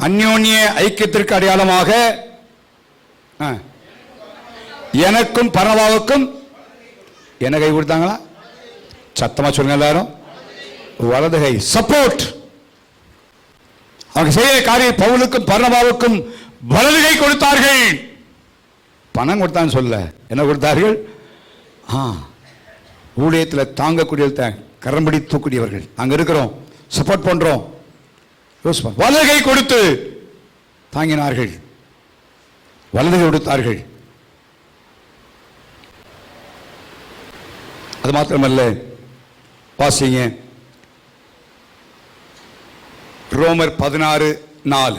அந்யோன்ய ஐக்கியத்திற்கு அடையாளமாக எனக்கும் பர்னபாவுக்கும் என்ன கை கொடுத்தாங்களா? சத்தமா சொல்லுங்க எல்லாரும். வலது கை, சப்போர்ட். அவங்க செய்ய காரியம் பவுலுக்கும் பர்னபாவுக்கும் வலது கை கொடுத்தார்கள். பணம் கொடுத்தான்னு சொல்ல, என்ன கொடுத்தார்கள்? ஊழியத்தில் தாங்கக்கூடிய கரம்படி தூக்கூடியவர்கள் அங்க இருக்கிறோம், சப்போர்ட் பண்றோம். வலது கை கொடுத்து தாங்கினார்கள், வலது கை கொடுத்தார்கள். அது மாத்திரமல்ல, வாசிங்க ரோமர் 16:4.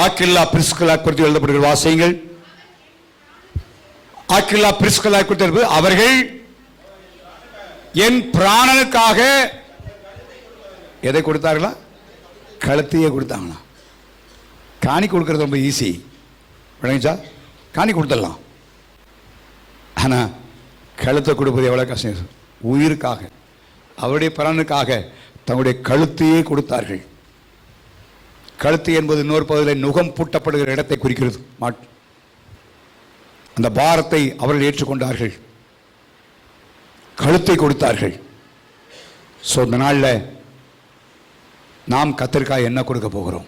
ஆக்கில்லா பிரிஸ்கில்லா குறித்து எழுதப்படுகிற வாசியங்கள். ஆக்கில்லா பிரிஸ்கில்லா குறித்து அவர்கள் என் பிராணனுக்காக எதை கொடுத்தார்களா? கழுத்தையே கொடுத்தாங்களா? காணி கொடுக்கறது ரொம்ப ஈஸி, விளங்கிச்சா? காணி கொடுத்துடலாம். ஆனால் கழுத்தை கொடுப்பது எவ்வளோ கஷ்டம். உயிருக்காக, அவருடைய பிராணனுக்காக தங்களுடைய கழுத்தையே கொடுத்தார்கள். கழுத்து என்பது இன்னொரு பகுதியில் நுகம் பூட்டப்படுகிற இடத்தை குறிக்கிறது. அந்த பாரத்தை அவர்கள் ஏற்றுக்கொண்டார்கள், கழுத்தை கொடுத்தார்கள். ஸோ இந்த நாளில் நாம் கர்த்தருக்காக என்ன கொடுக்க போகிறோம்?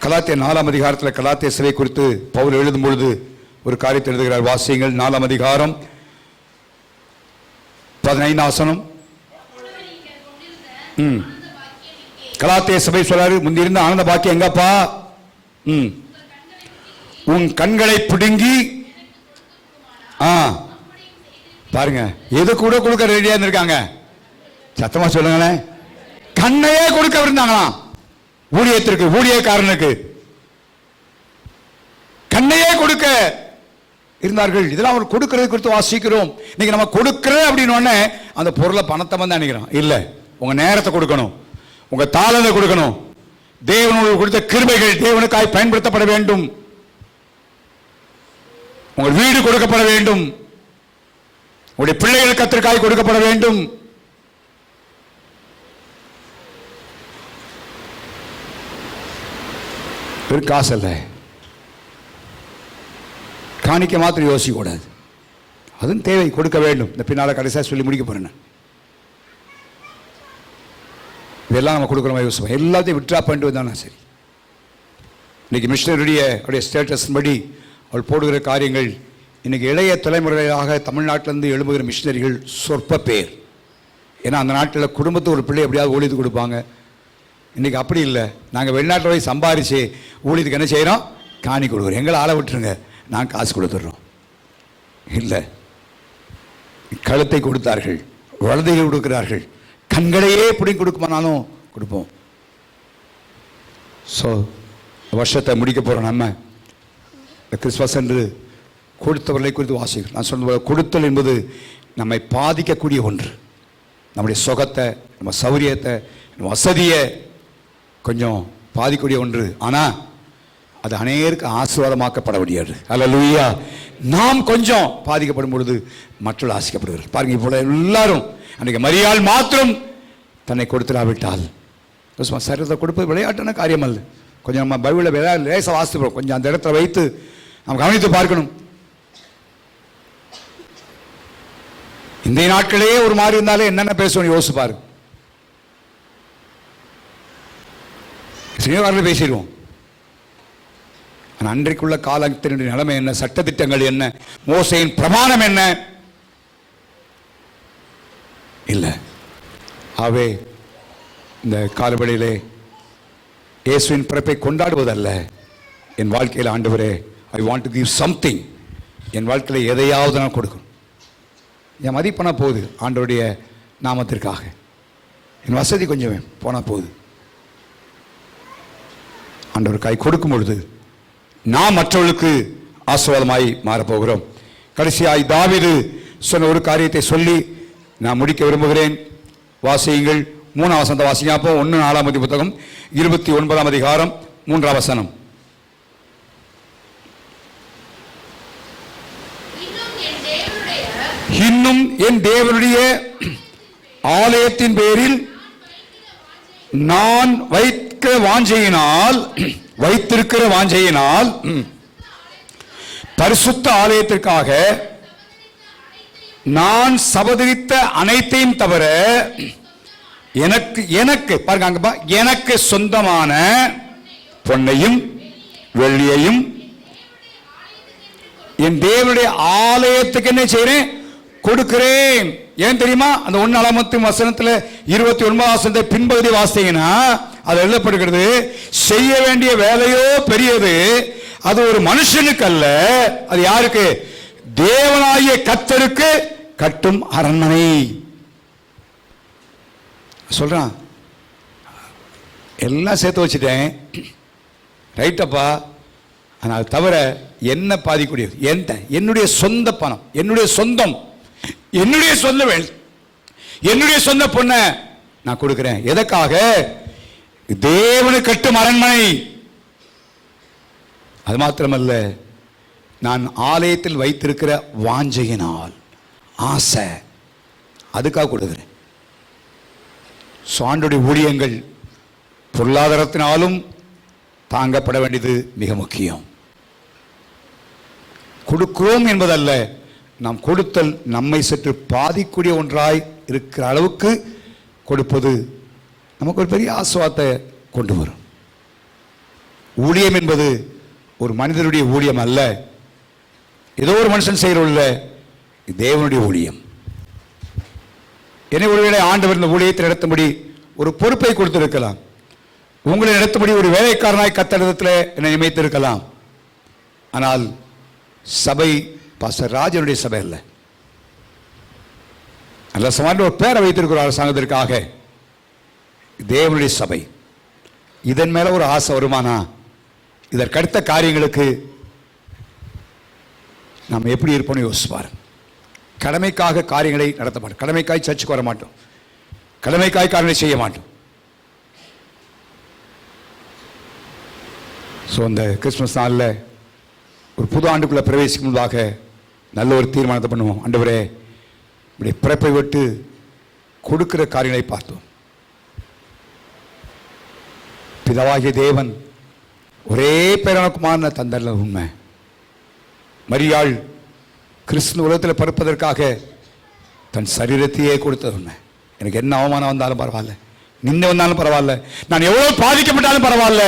கலாத்தியர் 4ஆம் அதிகாரத்தில் கலாத்திய சபை குறித்து பவுல் எழுதும் பொழுது ஒரு காரியத்தை எழுதுகிறார். வாசியங்கள் 4ஆம் அதிகாரம் 15 வசனம். கலாத்திய சபை சொல்றாரு, முந்திருந்த ஆனந்த பாக்கியம் எங்கப்பா? உன் கண்களை பிடுங்கி பாருங்க, எது கூட கொடுக்க ரெடியா இருந்திருக்காங்க. சத்தமா சொல்லுங்களேன். கண்ணையே கொடுக்க இருந்தாங்களாம். ஊழியத்திற்கு, ஊழியக்காரனுக்கு கண்ணையே கொடுக்க இருந்தார்கள். இதெல்லாம் அவர் கொடுக்கிறது குறித்து வாசிக்கிறோம். இன்னைக்கு நம்ம கொடுக்கிற அப்படின்னு அந்த பொருளை பணத்தை வந்து நினைக்கிறோம். இல்லை, உங்க நேரத்தை கொடுக்கணும், உங்க தாளத்தை கொடுக்கணும். தேவனுக்கு கொடுத்த கிருபைகள் தேவனுக்காய் பயன்படுத்தப்பட வேண்டும். உங்கள் வீடு கொடுக்கப்பட வேண்டும், உங்களுடைய பிள்ளைகள் கர்த்தருக்காய் கொடுக்கப்பட வேண்டும். காசு அல்ல, காணிக்க மாத்திரம் யோசிக்க கூடாது. அதுவும் தேவை, கொடுக்க வேண்டும். இந்த பின்னால கடைசியாக சொல்லி முடிக்க போறேன். இதெல்லாம் நம்ம கொடுக்குற மாதிரி யோசிப்போம். எல்லாத்தையும் விட்ரா பண்ணிட்டு வந்தானா சரி. இன்னைக்கு மிஷனரியுடைய ஸ்டேட்டஸ் படி அவள் போடுகிற காரியங்கள், இன்னைக்கு இளைய தலைமுறையாக தமிழ்நாட்டிலேருந்து எழும்புகிற மிஷனரிகள் சொற்ப பேர். ஏன்னா அந்த நாட்டில் குடும்பத்து ஒரு பிள்ளை எப்படியாவது ஊழியத்துக்கு கொடுப்பாங்க. இன்றைக்கி அப்படி இல்லை. நாங்கள் வெளிநாட்டில் போய் சம்பாரித்து ஊழியத்துக்கு என்ன செய்கிறோம்? காணி கொடுக்குறோம். எங்களை ஆளை விட்டுருங்க, நாங்கள் காசு கொடுத்துட்றோம். இல்லை, கழுத்தை கொடுத்தார்கள், வலதைகள் கொடுக்கிறார்கள், கண்களையே பிடிங்கி கொடுக்குமானாலும் கொடுப்போம். ஸோ வருஷத்தை முடிக்க போகிறோம். நம்ம கிறிஸ்மஸ் என்று கொடுத்தவர்களை குறித்து வாசிக்கிறோம். நான் சொன்ன கொடுத்தல் என்பது நம்மை பாதிக்கக்கூடிய ஒன்று. நம்முடைய சுகத்தை, நம்ம சௌரியத்தை, நம்ம வசதியை கொஞ்சம் பாதிக்கக்கூடிய ஒன்று. ஆனால் அது அநேகருக்கு ஆசீர்வாதமாக்கப்பட முடியாது. அல்லேலூயா. நாம் கொஞ்சம் பாதிக்கப்படும் பொழுது மற்றவர்கள் ஆசிக்கப்படுவார்கள். பாருங்க, இப்போ எல்லாரும் அன்றைக்கு மரியாள் மாத்திரம் தன்னை கொடுத்துடாவிட்டால், சரீரத்தை கொடுப்பது விளையாட்டான காரியம் அல்ல. கொஞ்சம் நம்ம பைபிளில் லேசாக வாசிப்போம். கொஞ்சம் அந்த இடத்துல வைத்து நாம் கவனித்து பார்க்கணும். இந்த நாட்களே ஒரு மாதிரி இருந்தாலே என்னென்ன பேசணும் யோசிப்பாரு. சினிமாவில் பேசிடுவோம். அன்றைக்குள்ள காலத்தினுடைய நிலைமை என்ன, சட்டத்திட்டங்கள் என்ன, மோசையின் பிரமாணம் என்ன இல்லை. ஆவே இந்த காலவெளியிலே இயேசுவின் பிறப்பை கொண்டாடுவதல்ல, என் வாழ்க்கையில் ஆண்டவரே I want to give something. என் வாழ்க்கையில் எதையாவது நான் கொடுக்கணும். என் மதிப்பனா போகுது ஆண்டவருடைய நாமத்திற்காக. என் வசதி கொஞ்சம் போனால் போகுது. ஆண்டவர் கை கொடுக்கும் பொழுது நாம் மற்றவர்களுக்கு ஆசீர்வாதமாய் மாறப்போகிறோம். கடைசியாய் தாவீது சொன்ன ஒரு காரியத்தை சொல்லி நான் முடிக்க விரும்புகிறேன். வாசியுங்கள். 3ஆம் வசனத்தை வாசிங்க. அப்போ 1 புத்தகம் 29ஆம் அதிகாரம் 3ஆம் வசனம். இன்னும் என் தேவனுடைய ஆலயத்தின் பேரில் நான் வைத்திருக்கிற வாஞ்சையினால் பரிசுத்த ஆலயத்திற்காக நான் சபதரித்த அனைத்தையும் தவிர எனக்கு பாருங்க, எனக்கு சொந்தமான பொன்னையும் வெள்ளியையும் என் தேவனுடைய ஆலயத்துக்கு என்ன செய்றேன்? கொடுக்கிறேன். ஏன் தெரியுமா? அந்த 1 வசனத்தில் 29ஆம் வசனத்தை பின்பகுதி வாசித்தீங்கன்னா அது எழுதப்படுகிறது, செய்ய வேண்டிய வேலையோ பெரியது, அது ஒரு மனுஷனுக்கு அல்ல, அது யாருக்கு? தேவனாகிய கர்த்தருக்கு கட்டும் அரண்மனை சொல்றான். எல்லாம் சேர்த்து வச்சுட்டேன், ரைட்டப்பா. ஆனால் தவிர என்ன பாதிக்கூடியது? என்னுடைய சொந்த பணம், என்னுடைய சொந்தம், என்னுடைய சொந்த வேலை, என்னுடைய சொந்த பொண்ணை நான் கொடுக்கிறேன். எதற்காக? தேவனு கட்டும் அரண்மனை. அது மாத்திரமல்ல, நான் ஆலயத்தில் வைத்திருக்கிற வாஞ்சையினால், ஆசை, அதுக்காக கொடுக்கிறேன். ஆண்டவருடைய ஊழியங்கள் பொருளாதாரத்தினாலும் தாங்கப்பட வேண்டியது மிக முக்கியம். கொடுக்கிறோம் என்பதல்ல, நாம் கொடுத்தல் நம்மை சற்று பாதிக்கூடிய ஒன்றாய் இருக்கிற அளவுக்கு கொடுப்பது நமக்கு ஒரு பெரிய ஆசுவாதத்தை கொண்டு வரும். ஊழியம் என்பது ஒரு மனிதனுடைய ஊழியம் அல்ல, ஏதோ ஒரு மனுஷன் செய்யறதில்ல, தேவனுடைய ஊழியம். என்னை ஒருவேளை ஆண்டவர் இந்த ஊழியத்தை நடத்தும்படி ஒரு பொறுப்பை கொடுத்திருக்கலாம். உங்களை நடத்தும்படி ஒரு வேலைக்காரனாய் கத்தடத்தில் என்னை நியமித்திருக்கலாம். ஆனால் சபை பாஸ்டர் ராஜனுடைய சபை அல்ல. நல்ல சமாளித்த ஒரு பேரை வைத்திருக்கிற அரசாங்கத்திற்காக தேவனுடைய சபை. இதன் மேல ஒரு ஆசை வருமானா, இதற்கடுத்த காரியங்களுக்கு நாம் எப்படி இருப்போம்னு யோசிப்பார். கடமைக்காக காரியங்களை நடத்த மாட்டோம், கடமைக்காய் சர்ச்சுக்கு வர மாட்டோம், கடமைக்காய் காரியங்களை செய்ய மாட்டோம். ஸோ அந்த கிறிஸ்மஸ் நாளில் ஒரு புது ஆண்டுக்குள்ளே பிரவேசிக்கும் முன்பாக நல்ல ஒரு தீர்மானத்தை பண்ணுவோம். ஆண்டவரே, இப்படி பிறப்பை விட்டு கொடுக்கிற காரியங்களை பார்த்தோம். பிதாவாகிய தேவன் ஒரே பேரான குமாரனை தந்தல்ல உண்மை. மரியாள் கிறிஸ்து உலகத்தில் பிறப்பதற்காக தன் சரீரத்தையே கொடுத்தது உண்மை. எனக்கு என்ன அவமானம் வந்தாலும் பரவாயில்ல, நிந்தை வந்தாலும் பரவாயில்ல, நான் எவ்வளவு பாதிக்கப்பட்டாலும் பரவாயில்ல,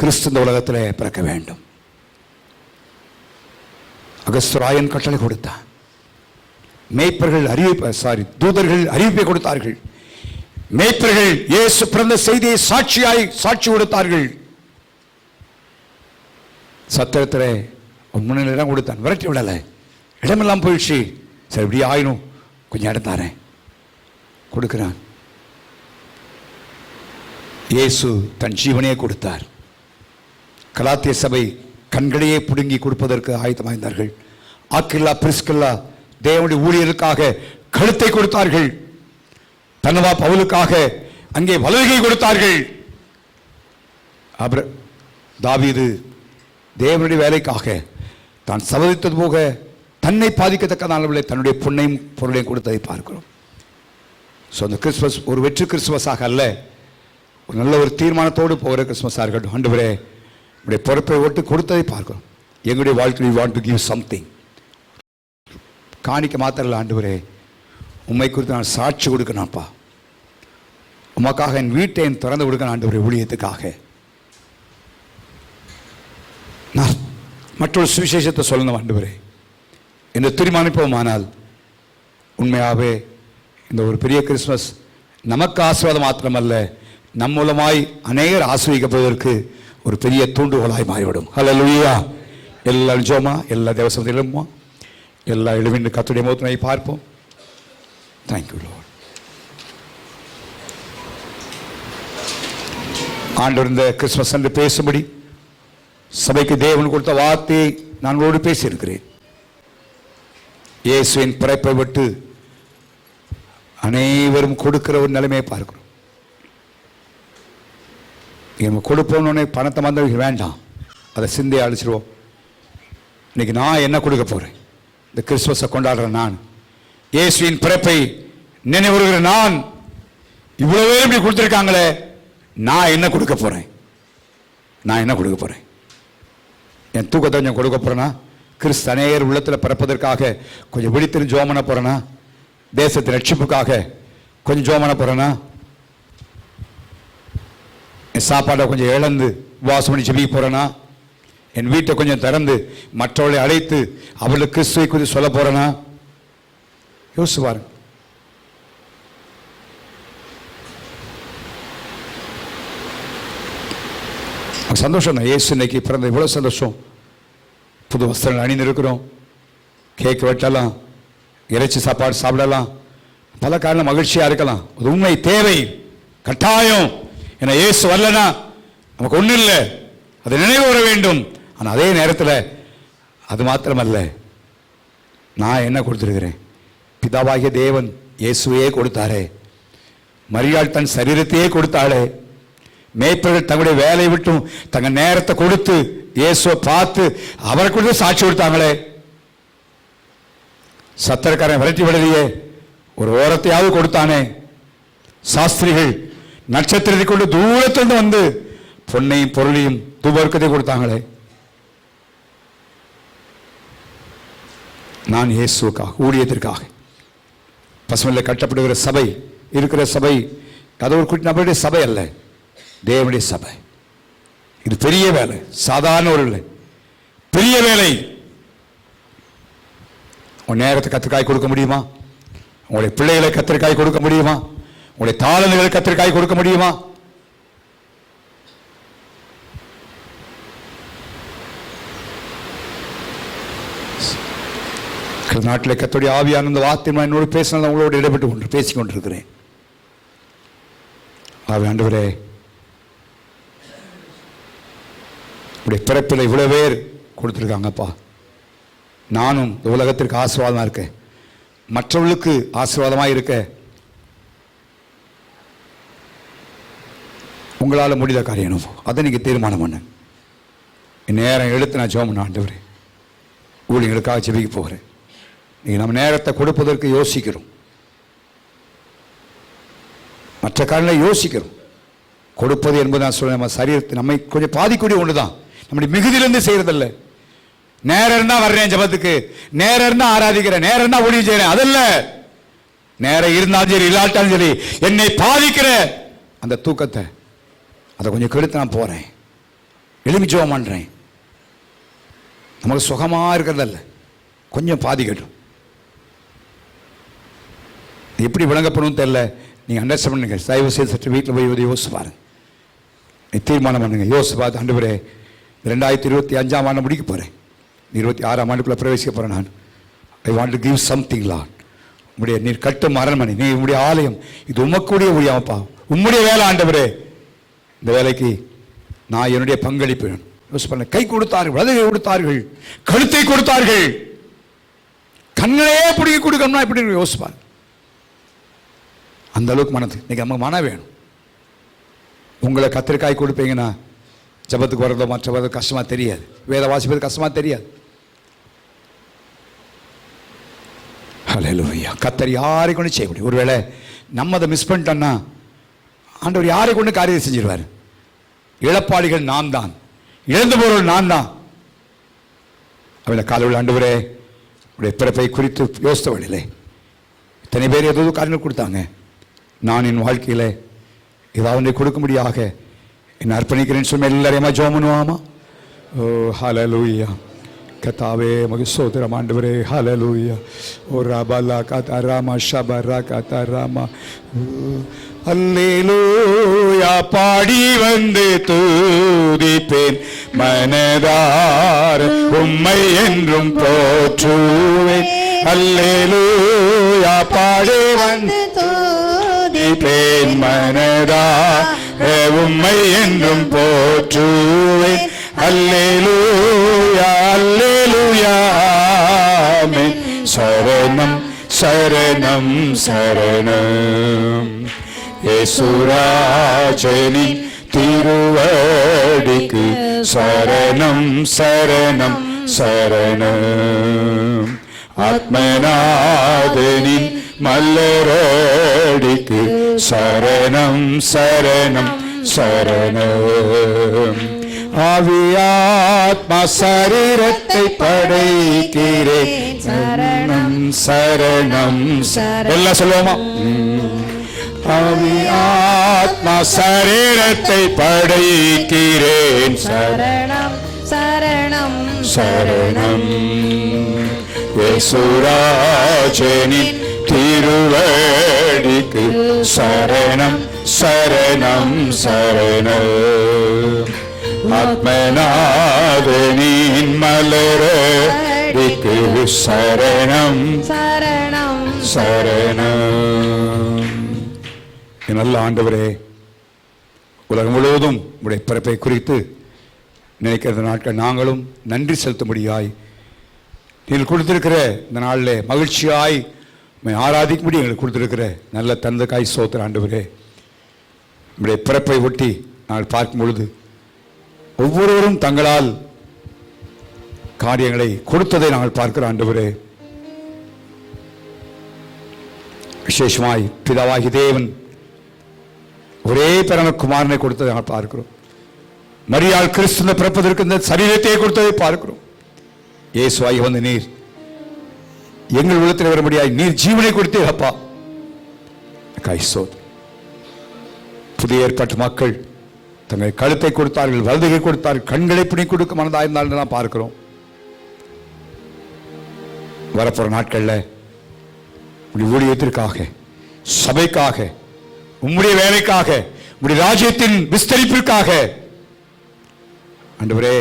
கிறிஸ்து இந்த உலகத்தில் பிறக்க வேண்டும். அகஸ்துராயன் கட்டளை கொடுத்தான். மேய்ப்பர்கள் தூதர்கள் அறிவிப்பை கொடுத்தார்கள். மேய்ப்பர்கள் இயேசு பிறந்த செய்தியை சாட்சி கொடுத்தார்கள். சத்திரத்தில் முன்னிலை இடம் கொடுத்தான், விரட்டி விடலை, இடமெல்லாம் போயிடுச்சு. சரி, இப்படி ஆயினும் கொஞ்சம் இடம் தாரேன், கொடுக்கிறான். இயேசு தன் ஜீவனையே கொடுத்தார். கலாத்திய சபை கண்களையே பிடுங்கி கொடுப்பதற்கு ஆயத்தமாயிருந்தார்கள். ஆக்கில்லா பிரிஸ்கில்லா தேவனுடைய ஊழியருக்காக கழுத்தை கொடுத்தார்கள். தன்னவா பவுலுக்காக அங்கே வலதுகை கொடுத்தார்கள். தாவீது தேவனுடைய வேலைக்காக தான் சவதித்தது போக தன்னை பாதிக்கத்தக்க அளவில் தன்னுடைய பொன்னையும் பொருளையும் கொடுத்ததை பார்க்கிறோம். ஸோ அந்த கிறிஸ்மஸ் ஒரு வெற்றி கிறிஸ்துமஸாக அல்ல, ஒரு நல்ல ஒரு தீர்மானத்தோடு போகிற கிறிஸ்மஸாக இருக்கட்டும். ஆண்டவரே, நம்முடைய பொறுப்பை ஓட்டு கொடுத்ததை பார்க்கிறோம். எங்களுடைய வாழ்க்கையில் வாண்ட் டு கிவ் சம்திங். காணிக்க மாத்திரல, ஆண்டவரே, உண்மை குறித்து நான் சாட்சி கொடுக்கணும்ப்பா. உமக்காக என் வீட்டை என் திறந்து கொடுக்கணும் ஆண்டவரே, ஊழியத்துக்காக. நான் மற்றொரு சுவிசேஷத்தை சொல்லணும் ஆண்டவரே என்று தீர்மானிப்போமானால் உண்மையாகவே இந்த ஒரு பெரிய கிறிஸ்மஸ் நமக்கு ஆசீர்வாதம் மாத்திரமல்ல, நம் மூலமாய் அநேகர் ஆசீர்வதிக்கப்படுவதற்கு ஒரு பெரிய தூண்டுகோலாய் மாறிவிடும். ஹல்லேலூயா. எல்லாரும் ஜோமா, எல்லா தேவசம் எழுமா, எல்லா எழுவின் கர்த்தருடைய முகத்தினை பார்ப்போம். Thank you Lord. ஆண்டவர் இந்த கிறிஸ்மஸ் என்று பேசும்படி சபைக்கு தேவன் கொடுத்த வார்த்தையை நான் உங்களோடு பேசியிருக்கிறேன். இயேசுவின் பிறப்பை விட்டு அனைவரும் கொடுக்கிற ஒரு நிலைமையை பார்க்கிறோம். நம்ம கொடுப்போம்னு பணத்தை வந்தவங்க வேண்டாம், அதை சிந்தையை அழிச்சிருவோம். இன்னைக்கு நான் என்ன கொடுக்க போறேன்? இந்த கிறிஸ்துமஸை கொண்டாடுறேன் நான், இயேசுவின் பிறப்பை நினைவுறுகிற நான். இவ்வளவு பேர் இப்படி கொடுத்துருக்காங்களே, நான் என்ன கொடுக்க போறேன்? நான் என்ன கொடுக்க போறேன்? என் தூக்கத்தை கொஞ்சம் கொடுக்க போறேனா? கிறிஸ்து அநேகர் உள்ளத்தில் பிறப்பதற்காக கொஞ்சம் விழித்திருந்து ஜெபம் பண்ண போறேனா? தேசத்தின் ரட்சிப்புக்காக கொஞ்சம் ஜெபம் பண்ண போறேனா? என் சாப்பாடை கொஞ்சம் இழந்து உபவாசம் பண்ணி ஜெபிக்க போறேனா? என் வீட்டை கொஞ்சம் திறந்து மற்றவர்களை அழைத்து அவர்களுக்கு கிறிஸ்துவை குறித்து சொல்ல போறேனா? யோசிச்சு பாருங்க. சந்தோஷம் தான். இயேசு இன்னைக்கு பிறந்த இவ்வளவு சந்தோஷம். புது வஸ்திரங்கள் அணிந்திருக்கிறோம், கேக் வெட்டலாம், இறைச்சி சாப்பாடு சாப்பிடலாம், பல காரணம் மகிழ்ச்சியா இருக்கலாம். அது உண்மை, தேவை, கட்டாயம். ஏன்னா இயேசு வரலனா நமக்கு ஒன்றும் இல்லை, அதை நினைவு வர வேண்டும். ஆனால் அதே நேரத்தில் அது மாத்திரமல்ல, நான் என்ன கொடுத்துருக்கிறேன்? பிதாவாகிய தேவன் இயேசுவையே கொடுத்தாரே, மரியாள் தன் சரீரத்தையே கொடுத்தாளே, மேய்ப்பர்கள் தங்களுடைய வேலையை விட்டும் தங்கள் நேரத்தை கொடுத்து இயேசுவை பார்த்து அவரை கொடுத்து சாட்சி கொடுத்தாங்களே. சத்திரக்காரன் விரட்டி விடலையே, ஒரு ஓரத்தையாவது கொடுத்தானே. சாஸ்திரிகள் நட்சத்திரத்தை கொண்டு தூரத்திலிருந்து வந்து பொன்னையும் பொருளையும் தூபர்க்கத்தை கொடுத்தாங்களே. நான் இயேசுக்காக, ஊழியத்திற்காக, பசுமையில் கட்டப்படுகிற சபை இருக்கிற சபை அது ஒரு குட்டி நபருடைய சபை அல்ல, தேவனுடைய சபை. இது பெரிய வேலை, சாதாரண ஒரு இல்லை, பெரிய வேலை. உன் நேரத்தை கத்திரிக்காய் கொடுக்க முடியுமா? உங்களுடைய பிள்ளைகளை கத்திரிக்காய் கொடுக்க முடியுமா? உங்களுடைய தாளந்துகளை கத்திரிக்காய் கொடுக்க முடியுமா? நாட்டில் கர்த்தருடைய ஆவியான இந்த வார்த்தை என்னோடு பேசினால் உங்களோடு இடைப்பட்டு பேசிக் கொண்டிருக்கிறேன். ஆண்டவரே, உடைய பிறப்பில் இவ்வளவு பேர் கொடுத்துருக்காங்கப்பா. நானும் இந்த உலகத்திற்கு ஆசீர்வாதமாக இருக்கேன், மற்றவர்களுக்கு ஆசீர்வாதமாக இருக்க உங்களால் முடிந்த காரியம் அதை நீங்கள் தீர்மானம் பண்ண. நேரம் எடுத்து நான் ஜெபம் பண்ண. ஆண்டவரே, ஊழியர்களுக்காக ஜெபிக்க போகிறேன். நீங்கள் நம்ம நேரத்தை கொடுப்பதற்கு யோசிக்கிறோம், மற்ற காரணங்களை யோசிக்கிறோம். கொடுப்பது என்பது நான் சொல்ல, நம்ம சரீரத்தை நம்மை கொஞ்சம் பாதிக்கூடிய ஒன்று தான். நம்முடைய மிகுதியிலிருந்து செய்யறதில்ல. நேரம் இருந்தால் வர்றேன் ஜபத்துக்கு, நேரம் இருந்தால் ஆராதிக்கிறேன், நேரம் இருந்தால் ஊழியம் செய்கிறேன், அதல்ல. நேரம் இருந்தாலும் சரி இல்லாட்டாலும் சரி என்னை பாதிக்கிற அந்த தூக்கத்தை அதை கொஞ்சம் கெடுத்து நான் போகிறேன், எலும்பி ஜெபம் பண்ணுறேன். நமக்கு சுகமாக இருக்கிறதல்ல, கொஞ்சம் பாதிக்கட்டும். எப்படி விளங்கப்படும் தெரியல, நீங்கள் அண்டர்ஸ்டாண்ட் பண்ணுங்க. தயவு செய்து சற்று வீட்டில் போய் யோசிச்சு பாருங்க, தீர்மானம் பண்ணுங்க. யோசிச்சு பார்த்து, ஆண்டவரே 2025ஆம் ஆண்டு முடிக்க போகிறேன், 26ஆம் ஆண்டுக்குள்ளே பிரவேசிக்க போகிறேன். நான் ஐ want to give something Lord. உங்களுடைய நீர் கட்டும் அரண்மனை, நீ உங்களுடைய ஆலயம், இது உமக்கூடிய ஊழியமாப்பா, உம்முடைய வேலை. ஆண்டவரே, இந்த வேலைக்கு நான் என்னுடைய பங்களிப்பு யோசிச்சு பண்ண. கை கொடுத்தார்கள், வலதை கொடுத்தார்கள், கழுத்தை கொடுத்தார்கள், கண்ணையே பிடிக்க கொடுக்கணும்னா எப்படி யோசிப்பார். அந்த அளவுக்கு மனது இன்னைக்கு நமக்கு மனம் வேணும். உங்களை கத்திரிக்காய் கொடுப்பீங்கன்னா ஜபத்துக்கு வரதோ மற்ற கஷ்டமாக தெரியாது, வேத வாசிப்பது கஷ்டமாக தெரியாது. ஹல்லேலூயா. கர்த்தர் யாரை கொண்டு செய்ய முடியும். ஒருவேளை நம்ம அதை மிஸ் பண்ணிட்டோம்னா ஆண்டவர் யாரை கொண்டு காரியத்தை செஞ்சிருவார். இழப்பாளிகள் நான் தான், இழந்து போறவர்கள் நான் தான். அவளை காலையில் ஆண்டவரே உடைய பிறப்பை குறித்து யோசித்த வழியிலே இத்தனை பேர் ஏதோ காரியங்கள் கொடுத்தாங்க. நான் என் வாழ்க்கையில் ஏதாவது கொடுக்கும்படியாக என்னை அர்ப்பணிக்கிறேன்னு சொல்லி எல்லாரையுமா ஜெபம் பண்ணுவாமா? ஓ ஹல்லேலூயா. கர்த்தாவே மகு சோதரம் ஆண்டவரே, ஹல்லேலூயா. ஓ ரபலா கதராமா ஷபரா கதராமா. அல்லேலூயா. பாடி வந்து தூதிப்பேன் மனதார, உம்மை என்றும் போற்றுவேன். அல்லேலூயா. பாடி வந்து தூதிப்பேன் மனதார, உம்மை என்றும் போற்றுவேன். அல்லேலூயா. அல்லேலூயா. ஆமென். சரணம் சரணம் சரணம் இயேசுராஜனி திருவடிக்கு சரணம் சரணம் சரணம். ஆத்மநாதனின் மல்லரடிக்கு சரணம் சரணம் சரணம். ஆவியாத்மா சரீரத்தை படைக்கிறேன் சரணம் சரணம். எல்லாம் சொல்லுவோமா? ஆவியாத்மா சரீரத்தை படைக்கிறேன் சரணம் சரணம் சரணம். இயேசுராஜனின் திருவடிக்கு சரணம் சரணம் சரணம். ஆத்மநாதனின் மலரடிக்கு சரணம் சரணம் சரணம். நல்ல ஆண்டவரே, உலகம் முழுவதும் உடைய பிறப்பை குறித்து நினைக்கிற நாட்கள் நாங்களும் நன்றி செலுத்தும்படியாய் நீங்கள் கொடுத்திருக்கிற இந்த நாளில் மகிழ்ச்சியாய் ஆராதிக்கும்படி எங்களுக்கு கொடுத்திருக்கிற நல்ல தந்தக்காய் ஸ்தோத்திரம் ஆண்டவரே. உடைய பிறப்பை ஒட்டி நாங்கள் பார்க்கும் பொழுது ஒவ்வொருவரும் தங்களால் காரியங்களை கொடுத்ததை நாங்கள் பார்க்கிறோம் ஆண்டவரே. விசேஷமாய் பிதாவாகி தேவன் ஒரே பிறந்த குமாரனை கொடுத்ததை நாங்கள் பார்க்கிறோம். மரியாள் கிறிஸ்து பிறப்பதற்கு இந்த சரீரத்தை கொடுத்ததை பார்க்கிறோம். இயேசுவாய் வந்து நீர் எங்கள் உள்ளத்தில் வரும்படியாய் நீர் ஜீவனை கொடுத்தீர் அப்பா. கைசோத் புதிய ஏற்பாட்டு மக்கள் தங்கள் கழுத்தை கொடுத்தார்கள், வலதுகை கொடுத்தார்கள், கண்களை பிணி கொடுக்க மனதாயிருந்தால் தான் பார்க்கிறோம். வரப்போற நாட்களில் உங்களுடைய ஊழியத்திற்காக, சபைக்காக, உம்முடைய வேலைக்காக, உம்முடைய ராஜ்யத்தின் விஸ்தரிப்பிற்காக ஆண்டவரே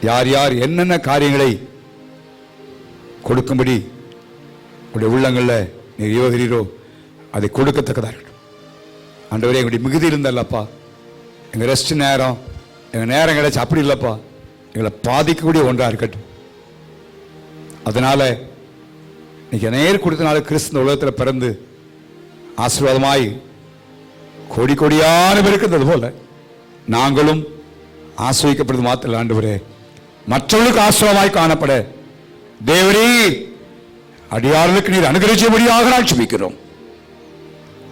யார் யார் என்னென்ன காரியங்களை கொடுக்கும்படி உங்களுடைய உள்ளங்களில் நீர் யோகிறீரோ அதை கொடுக்கத்தக்கதாக இருக்கட்டும் ஆண்டவரே. எங்களுடைய மிகுதி இருந்தல்லப்பா, எங்கள் ரெஸ்ட் நேரம், எங்கள் நேரம் கிடைச்சி அப்படி இல்லைப்பா, எங்களை பாதிக்கக்கூடிய ஒன்றாக இருக்கட்டும். அதனால இன்னைக்கு நேர் கொடுத்தனால கிறிஸ்து உலகத்தில் பிறந்து ஆசீர்வாதமாய் கோடி கோடியான பேர் இருந்தது போல நாங்களும் ஆசிர்வதிக்கப்படுது மாத்திரம் ஆண்டவரே மற்றவர்களுக்கு ஆசீர்வாதமாய் காணப்பட தேவரே அடியார்களுக்கு நீர் அனுகிரகிச்சபடியாக நான் ஜெபிக்கிறோம்.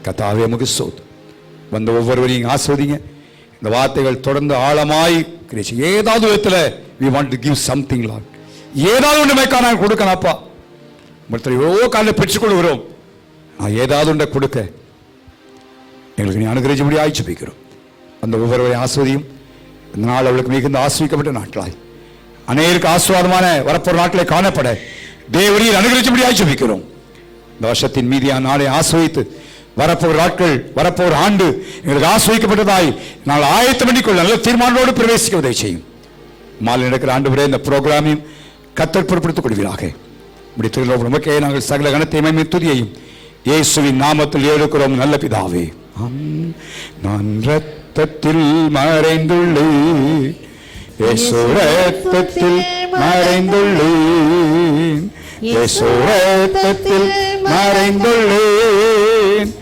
கர்த்தாவே உமக்கு ஸ்தோத்திரம். வந்த ஒவ்வொருவரையும் ஆசீர்வதிங்க. இந்த வார்த்தைகள் தொடர்ந்து ஆழமாய் கிரேசி ஏதாவது விதத்தில் we want to give something Lord. ஏதாவது ஒன்று மேற்கான கொடுக்கணப்பா. மற்ற எவ்வளோ காலையில் பெற்றுக்கொள்கிறோம். நான் ஏதாவது ஒன்றை கொடுக்க எங்களுக்கு நீ அனுகிரகிச்சபடியாக ஜெபிக்கிறோம். அந்த ஒவ்வொருவரையும் ஆசீர்வதியும். இந்த நாள் அவளுக்கு மிகுந்த ஆசீர்வதிக்கப்பட்ட நாட்களாய் அநேருக்கு ஆசீர்வாதமான வரப்போற நாட்களை காணப்பட தேவரீர் அனுகிரகிச்சபடியாக ஜெபிக்கிறோம். இந்த வருஷத்தின் மீதியான நாளை ஆசீர்வதித்து வரப்போகிற நாட்கள், வரப்போகிற ஆண்டு எங்களுக்கு ஆசீர்வதிக்கப்பட்டதாய் நாங்கள் ஆயத்தம் பண்ணிக்கொள்ள நல்ல தீர்மானோடு பிரவேசிக்க உதவி செய்யும். மாலை நடக்கிற ஆண்டு இந்த புரோகிராமையும் கர்த்தர் பொறுப்படுத்திக் கொள்வீராக. நமக்கே நாங்கள் சகல கனத்தையுமே துதியையும் இயேசுவின் நாமத்தில் ஏழுக்கிறோம் நல்ல பிதாவே. நான் இரத்தத்தில் மறைந்துள்ளேன், இயேசு இரத்தத்தில் மறைந்துள்ளேன், இயேசு இரத்தத்தில் மறைந்துள்ளேன்.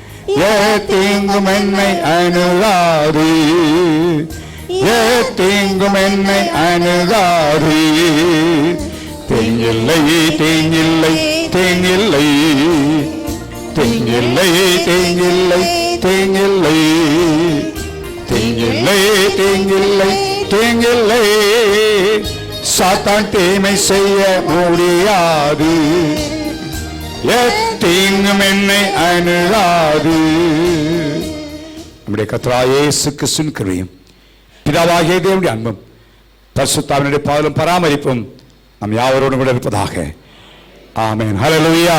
ஏத்தீங்கும் என்னை அணுகாதே, ஏத்தீங்கும் என்னை அணுகாதே. தேங்கில்லை தேங்கில்லை தேங்கில்லை தேங்கில்லை தேங்கில்லை தேங்கில்லை தேங்கில்லை தேங்கில்லை தேங்கில்லை. சாத்தான் தீமை செய்ய முடியாது, தீங்கும் என்னை அணுகாது. நம்முடைய கர்த்தராகிய இயேசு கிறிஸ்துவின் கிருபையும் பிதாவாகிய தேவனுடைய அன்பும் பரிசுத்தாவினுடைய பாதலும் பராமரிப்பும் நம் யாவரோடும் கூட இருப்பதாக. ஆமென். ஹல்லேலூயா.